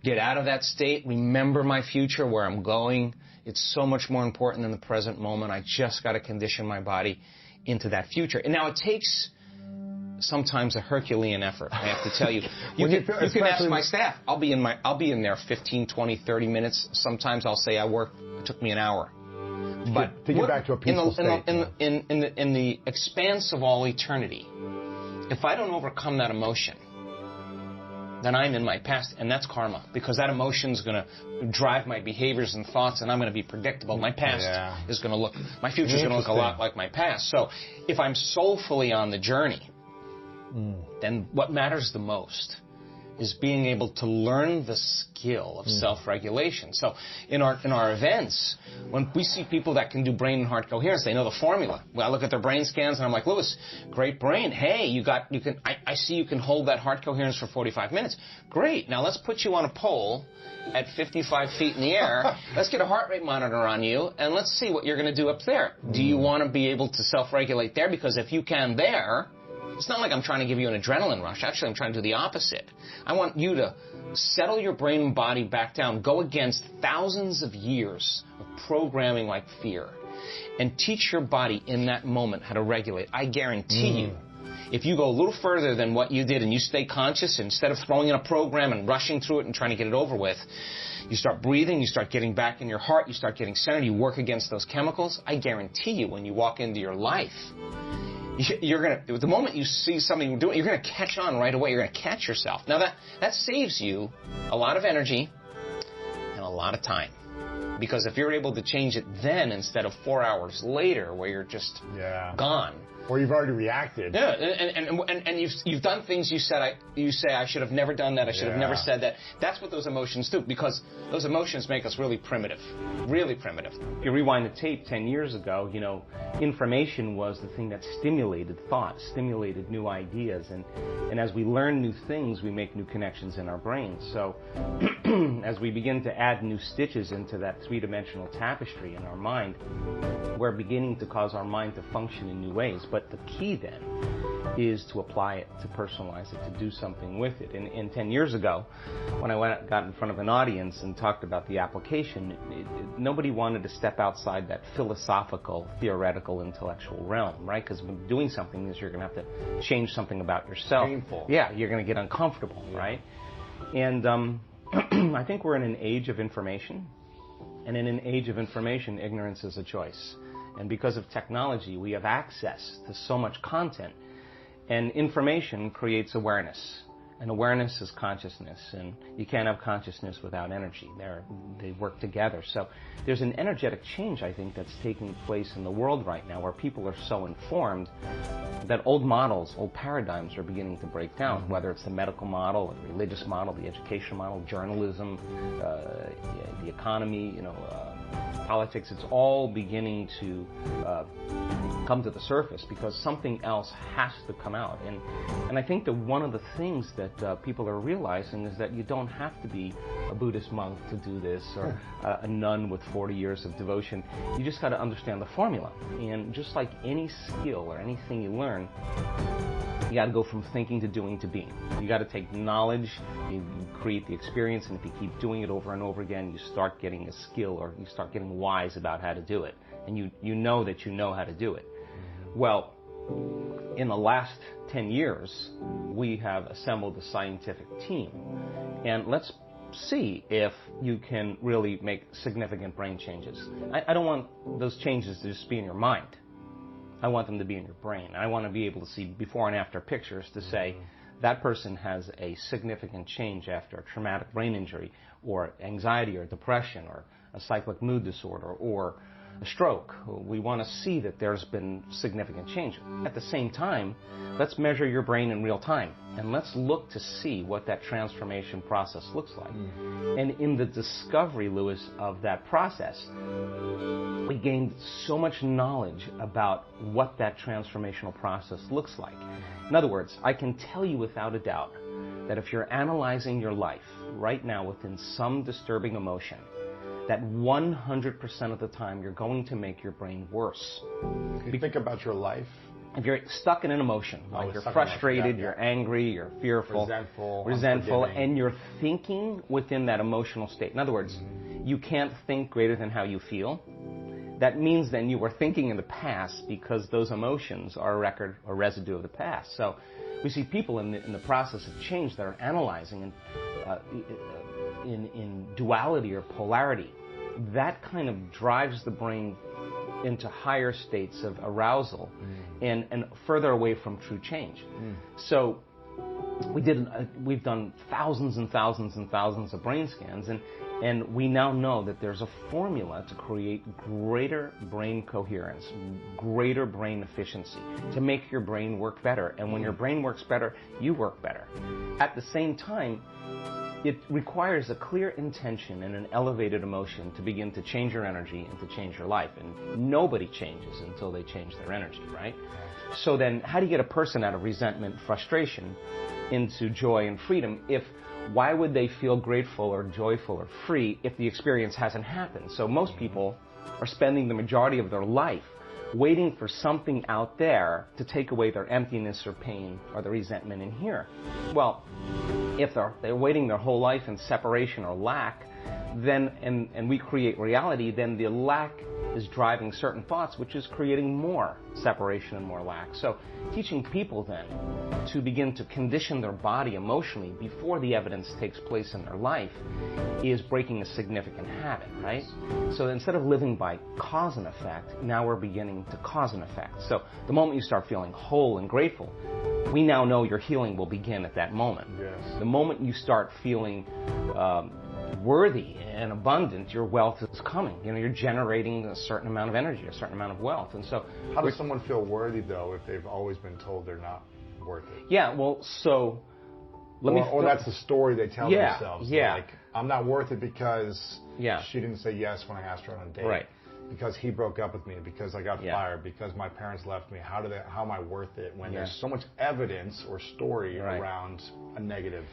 get out of that state, remember my future, where I'm going. It's so much more important than the present moment. I just got to condition my body into that future. And now it takes sometimes a Herculean effort, I have to tell you. You can ask my staff. I'll be in there 15, 20, 30 minutes. Sometimes I'll say it took me an hour. But to get back to a peaceful state. In the expanse of all eternity, if I don't overcome that emotion, then I'm in my past, and that's karma, because that emotion's going to drive my behaviors and thoughts, and I'm going to be predictable. My past is going to look, my future's going to look a lot like my past. So if I'm soulfully on the journey, then what matters the most is being able to learn the skill of self-regulation. So in our events, when we see people that can do brain and heart coherence, they know the formula. Well, I look at their brain scans and I'm like, Louis, great brain. Hey, I see you can hold that heart coherence for 45 minutes. Great. Now let's put you on a pole at 55 feet in the air. Let's get a heart rate monitor on you and let's see what you're going to do up there. Do you want to be able to self-regulate there? Because if you can there, it's not like I'm trying to give you an adrenaline rush. Actually, I'm trying to do the opposite. I want you to settle your brain and body back down, go against thousands of years of programming like fear, and teach your body in that moment how to regulate. I guarantee you, if you go a little further than what you did and you stay conscious, instead of throwing in a program and rushing through it and trying to get it over with, you start breathing, you start getting back in your heart, you start getting centered, you work against those chemicals, I guarantee you when you walk into your life, the moment you see something you're doing, you're going to catch on right away. You're going to catch yourself. Now that saves you a lot of energy and a lot of time. Because if you're able to change it then instead of 4 hours later where you're just gone. Or you've already reacted. Yeah, and you've done things you say I should have never done that, I should have never said that. That's what those emotions do, because those emotions make us really primitive. Really primitive. If you rewind the tape 10 years ago, information was the thing that stimulated thought, stimulated new ideas, and as we learn new things, we make new connections in our brains. So as we begin to add new stitches into that three-dimensional tapestry in our mind, we're beginning to cause our mind to function in new ways. But the key then is to apply it, to personalize it, to do something with it. And 10 years ago, when I got in front of an audience and talked about the application, nobody wanted to step outside that philosophical, theoretical, intellectual realm, right? Because doing something is you're going to have to change something about yourself. Painful. Yeah, you're going to get uncomfortable, right? And I think we're in an age of information. And in an age of information, ignorance is a choice. And because of technology, we have access to so much content. And information creates awareness. And awareness is consciousness. And you can't have consciousness without energy. They work together. So there's an energetic change, I think, that's taking place in the world right now, where people are so informed that old models, old paradigms are beginning to break down, whether it's the medical model, the religious model, the education model, journalism, the economy, politics. It's all beginning to come to the surface because something else has to come out. And I think that one of the things that people are realizing is that you don't have to be a Buddhist monk to do this, or a nun with 40 years of devotion. You just got to understand the formula. And just like any skill or anything you learn, you got to go from thinking to doing to being. You got to take knowledge, you create the experience, and if you keep doing it over and over again, you start getting a skill, or you start getting wise about how to do it. and you know that you know how to do it. Well, in the last 10 years, we have assembled a scientific team, and let's see if you can really make significant brain changes. I don't want those changes to just be in your mind. I want them to be in your brain. I want to be able to see before and after pictures to say that person has a significant change after a traumatic brain injury or anxiety or depression or a cyclic mood disorder or a stroke. We want to see that there's been significant change. At the same time, let's measure your brain in real time and let's look to see what that transformation process looks like. And in the discovery, Lewis, of that process, we gained so much knowledge about what that transformational process looks like. In other words, I can tell you without a doubt that if you're analyzing your life right now within some disturbing emotion, that 100% of the time you're going to make your brain worse. If you think about your life, if you're stuck in an emotion, like you're frustrated, you're angry, you're fearful, resentful, and you're thinking within that emotional state. In other words, you can't think greater than how you feel. That means then you were thinking in the past because those emotions are a record or residue of the past. So we see people in the process of change that are analyzing in duality or polarity. That kind of drives the brain into higher states of arousal and further away from true change. So we've done thousands and thousands and thousands of brain scans, and we now know that there's a formula to create greater brain coherence, greater brain efficiency, to make your brain work better. And when your brain works better, you work better. At the same time, it requires a clear intention and an elevated emotion to begin to change your energy and to change your life. And nobody changes until they change their energy, right? So then how do you get a person out of resentment, frustration, into joy and freedom? Why would they feel grateful or joyful or free if the experience hasn't happened? So most people are spending the majority of their life waiting for something out there to take away their emptiness or pain or the resentment in here. Well, if they're waiting their whole life in separation or lack, then and we create reality, then the lack is driving certain thoughts, which is creating more separation and more lack. So teaching people then to begin to condition their body emotionally before the evidence takes place in their life is breaking a significant habit, right? So instead of living by cause and effect, now we're beginning to cause and effect. So the moment you start feeling whole and grateful, we now know your healing will begin at that moment. Yes. The moment you start feeling worthy and abundant, your wealth is coming. You're generating a certain amount of energy, a certain amount of wealth. And so how does someone feel worthy, though, if they've always been told they're not worth it? Yeah, well, so or that's the story they tell themselves. Yeah. Like, I'm not worth it because Yeah. she didn't say yes when I asked her on a date. Right. Because he broke up with me, because I got fired, because my parents left me. How am I worth it when there's so much evidence or story around a negative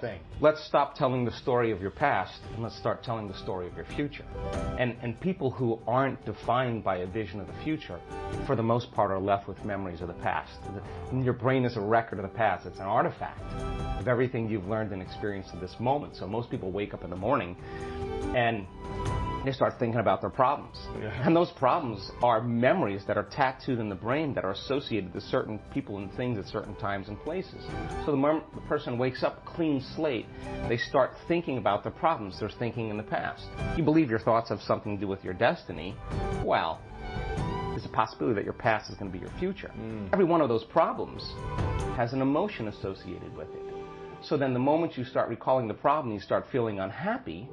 thing? Let's stop telling the story of your past and let's start telling the story of your future. And people who aren't defined by a vision of the future, for the most part, are left with memories of the past. Your brain is a record of the past. It's an artifact of everything you've learned and experienced in this moment. So most people wake up in the morning and they start thinking about their problems. Yeah. And those problems are memories that are tattooed in the brain that are associated with certain people and things at certain times and places. So the person wakes up clean slate, they start thinking about the problems they're thinking in the past. You believe your thoughts have something to do with your destiny, well, there's a possibility that your past is going to be your future. Every one of those problems has an emotion associated with it. So then the moment you start recalling the problem, you start feeling unhappy.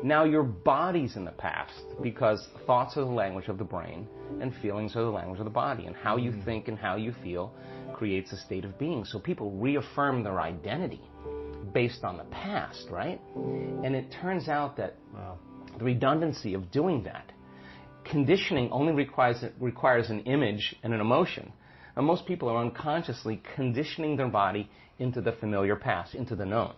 Now your body's in the past, because thoughts are the language of the brain and feelings are the language of the body. And how you think and how you feel creates a state of being. So people reaffirm their identity based on the past, right? And it turns out that the redundancy of doing that, conditioning only requires an image and an emotion. And most people are unconsciously conditioning their body into the familiar past, into the known.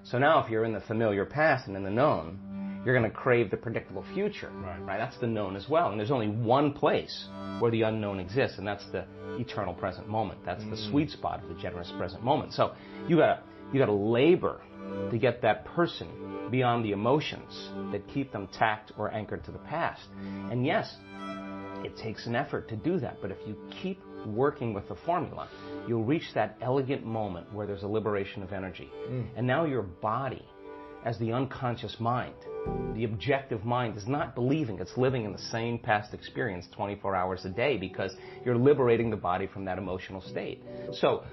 So now if you're in the familiar past and in the known, you're going to crave the predictable future. Right? That's the known as well. And there's only one place where the unknown exists, and that's the eternal present moment. That's the sweet spot of the generous present moment. So you gotta labor to get that person beyond the emotions that keep them tacked or anchored to the past. And yes, It takes an effort to do that, but if you keep working with the formula, you'll reach that elegant moment where there's a liberation of energy. And now your body, as the unconscious mind, the objective mind, is not believing it's living in the same past experience 24 hours a day, because you're liberating the body from that emotional state. So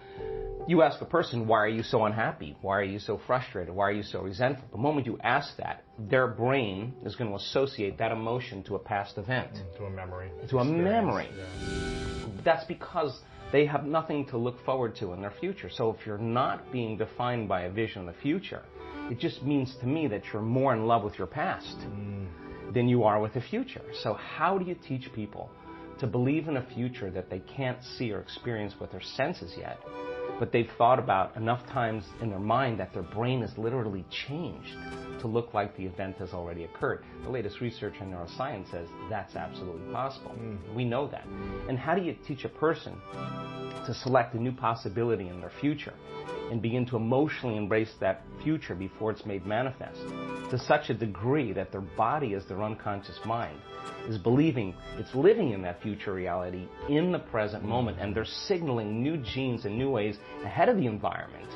you ask a person, why are you so unhappy? Why are you so frustrated? Why are you so resentful? The moment you ask that, their brain is going to associate that emotion to a past event. To a memory. To a memory. Yeah. That's because they have nothing to look forward to in their future. So if you're not being defined by a vision of the future, it just means to me that you're more in love with your past than you are with the future. So how do you teach people to believe in a future that they can't see or experience with their senses yet, but they've thought about enough times in their mind that their brain is literally changed to look like the event has already occurred? The latest research in neuroscience says that's absolutely possible. We know that. And how do you teach a person to select a new possibility in their future and begin to emotionally embrace that future before it's made manifest to such a degree that their body, as their unconscious mind, is believing it's living in that future reality in the present moment, and they're signaling new genes and new ways ahead of the environment.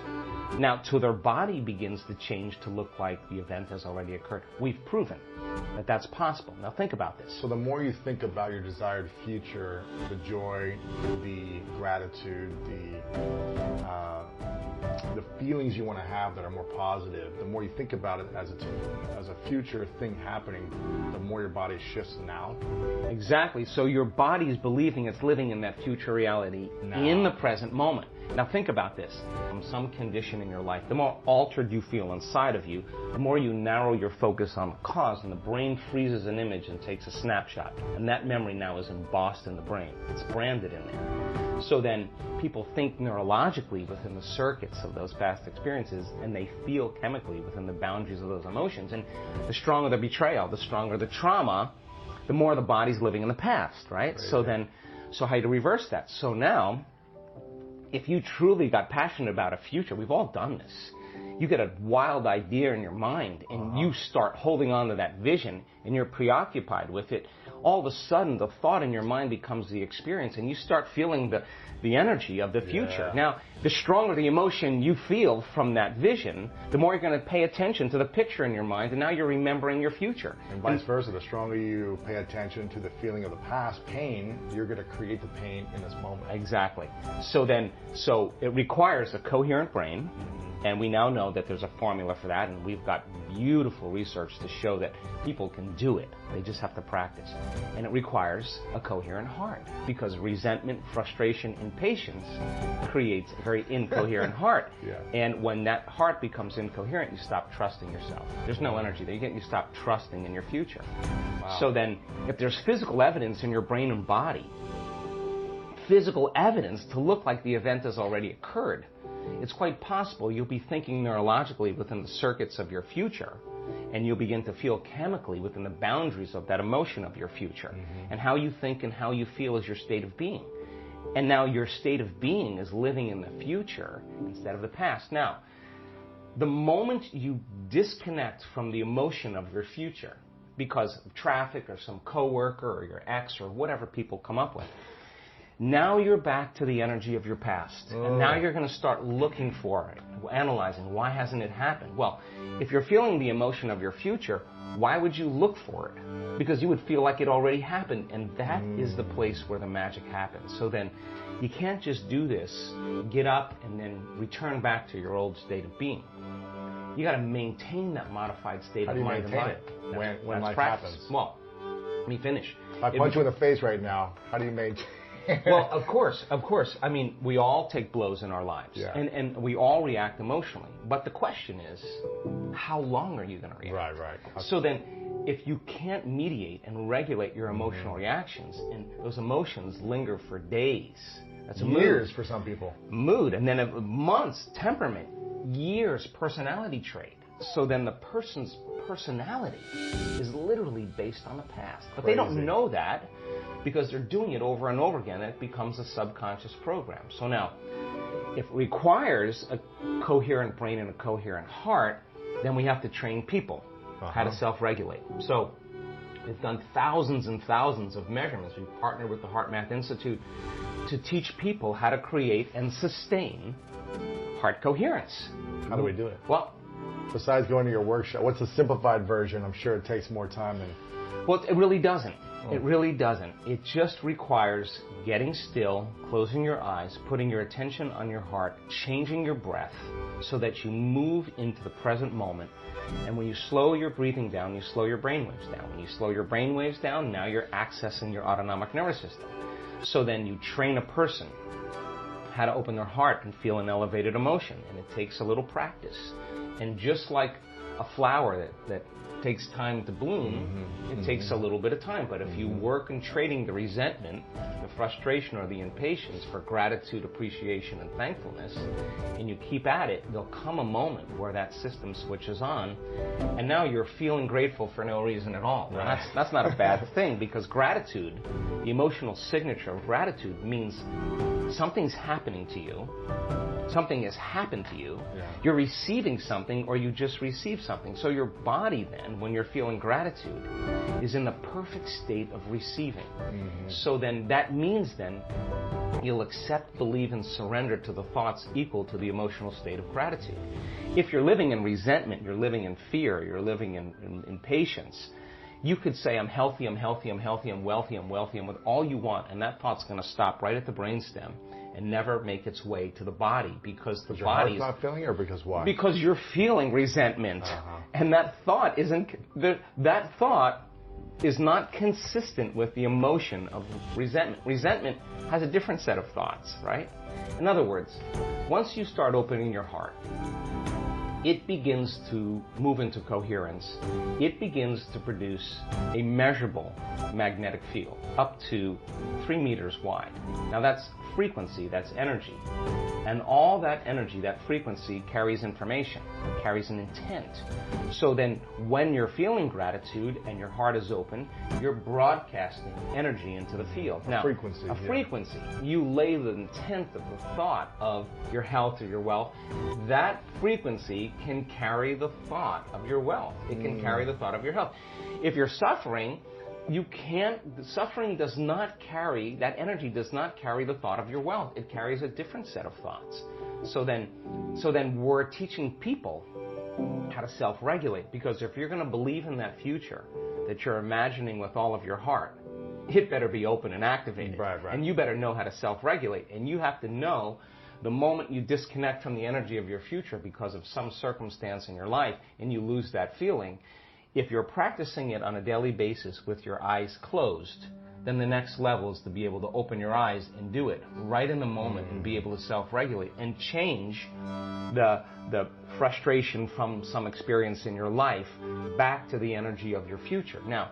Now, till their body begins to change to look like the event has already occurred. We've proven that that's possible. Now think about this. So the more you think about your desired future, the joy, the gratitude, the feelings you want to have that are more positive, the more you think about it as a future thing happening, the more your body shifts now. Exactly. So your body is believing it's living in that future reality in the present moment. Now think about this. From some condition in your life, the more altered you feel inside of you, the more you narrow your focus on the cause, and the brain freezes an image and takes a snapshot. And that memory now is embossed in the brain. It's branded in there. So then people think neurologically within the circuits of those past experiences, and they feel chemically within the boundaries of those emotions. And the stronger the betrayal, the stronger the trauma, the more the body's living in the past, right? So how do you reverse that? So now, if you truly got passionate about a future, we've all done this. You get a wild idea in your mind, and you start holding on to that vision, and you're preoccupied with it. All of a sudden, the thought in your mind becomes the experience, and you start feeling the energy of the future. Yeah. Now, the stronger the emotion you feel from that vision, the more you're going to pay attention to the picture in your mind, and now you're remembering your future. And vice versa, the stronger you pay attention to the feeling of the past, pain, you're going to create the pain in this moment. Exactly. So it requires a coherent brain, and we now know that there's a formula for that, and we've got beautiful research to show that people can do it. They just have to practice. And it requires a coherent heart, because resentment, frustration, impatience creates a very incoherent heart. Yeah. And when that heart becomes incoherent, you stop trusting yourself. There's no energy there. You stop trusting in your future. Wow. So then, if there's physical evidence in your brain and body, physical evidence to look like the event has already occurred, it's quite possible you'll be thinking neurologically within the circuits of your future, and you'll begin to feel chemically within the boundaries of that emotion of your future. And how you think and how you feel is your state of being. And now your state of being is living in the future instead of the past. Now, the moment you disconnect from the emotion of your future because of traffic or some coworker or your ex or whatever people come up with, now you're back to the energy of your past. And now you're going to start looking for it, analyzing, why hasn't it happened? Well, if you're feeling the emotion of your future, why would you look for it? Because you would feel like it already happened, and that is the place where the magic happens. So then you can't just do this, get up, and then return back to your old state of being. You got to maintain that modified state of mind and body. When life practice. happens? Well, let me finish. If I punch you in the face right now, how do you maintain? Well, of course. I mean, we all take blows in our lives, and we all react emotionally. But the question is, how long are you going to react? Right. So then, if you can't mediate and regulate your emotional reactions, and those emotions linger for days, that's a years mood. For some people. Mood, and then months, temperament, years, personality trait. So then the person's personality is literally based on the past. But they don't know that because they're doing it over and over again, and it becomes a subconscious program. So now, if it requires a coherent brain and a coherent heart, then we have to train people how to self-regulate. So We've done thousands and thousands of measurements. We've partnered with the HeartMath Institute to teach people how to create and sustain heart coherence. How do we do it? Well, besides going to your workshop, what's the simplified version? I'm sure it takes more time than... Well, it really doesn't. It really doesn't. It just requires getting still, closing your eyes, putting your attention on your heart, changing your breath so that you move into the present moment. And when you slow your breathing down, you slow your brainwaves down. When you slow your brainwaves down, now you're accessing your autonomic nervous system. So then you train a person how to open their heart and feel an elevated emotion. And it takes a little practice. And just like a flower that takes time to bloom, it takes a little bit of time. But if you work in trading the resentment, the frustration, or the impatience for gratitude, appreciation, and thankfulness, and you keep at it, there'll come a moment where that system switches on, and now you're feeling grateful for no reason at all. Now, that's not a bad thing, because gratitude, the emotional signature of gratitude, means something's happening to you. Something has happened to you, you're receiving something, or you just received something. So your body then, when you're feeling gratitude, is in the perfect state of receiving. So then that means then you'll accept, believe, and surrender to the thoughts equal to the emotional state of gratitude. If you're living in resentment, you're living in fear, you're living in impatience, you could say, I'm healthy, I'm healthy, I'm healthy, I'm wealthy, I'm wealthy, and with all you want, and that thought's going to stop right at the brainstem and never make its way to the body, because the body's not feeling, or because why? Because you're feeling resentment, and that thought is not consistent with the emotion of resentment. Resentment has a different set of thoughts, right? In other words, once you start opening your heart, it begins to move into coherence. It begins to produce a measurable magnetic field up to 3 meters wide. Now that's frequency, that's energy. And all that energy, that frequency, carries information, carries an intent. So then when you're feeling gratitude and your heart is open, you're broadcasting energy into the field. Now, frequency. Frequency. You lay the intent of the thought of your health or your wealth. That frequency can carry the thought of your wealth. It can carry the thought of your health. If you're suffering, suffering does not carry, that energy does not carry the thought of your wealth. It carries a different set of thoughts. So then we're teaching people how to self-regulate, because if you're going to believe in that future that you're imagining with all of your heart, it better be open and activated. Right. And you better know how to self-regulate. And you have to know the moment you disconnect from the energy of your future because of some circumstance in your life and you lose that feeling, if you're practicing it on a daily basis with your eyes closed, then the next level is to be able to open your eyes and do it right in the moment and be able to self-regulate and change the frustration from some experience in your life back to the energy of your future. Now,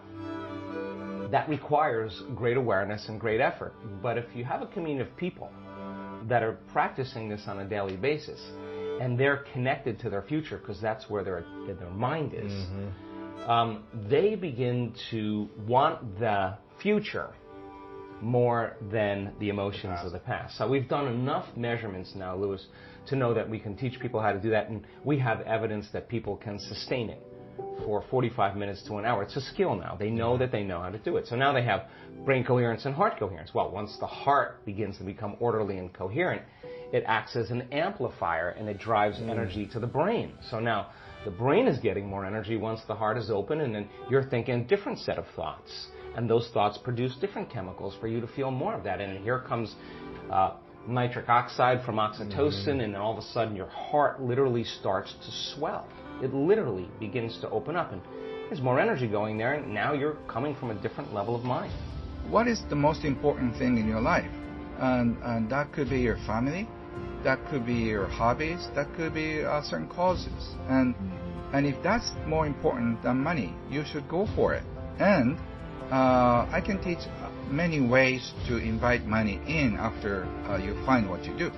that requires great awareness and great effort. But if you have a community of people that are practicing this on a daily basis and they're connected to their future, because that's where their mind is, they begin to want the future more than the emotions of the past. So we've done enough measurements now, Louis, to know that we can teach people how to do that, and we have evidence that people can sustain it for 45 minutes to an hour. It's a skill now. They know that they know how to do it. So now they have brain coherence and heart coherence. Well, once the heart begins to become orderly and coherent, it acts as an amplifier and it drives energy to the brain. So now the brain is getting more energy once the heart is open, and then you're thinking a different set of thoughts. And those thoughts produce different chemicals for you to feel more of that. And here comes nitric oxide from oxytocin, and then all of a sudden your heart literally starts to swell. It literally begins to open up, and there's more energy going there, and now you're coming from a different level of mind. What is the most important thing in your life? And that could be your family, that could be your hobbies, that could be certain causes. And if that's more important than money, you should go for it. And I can teach many ways to invite money in after you find what you do.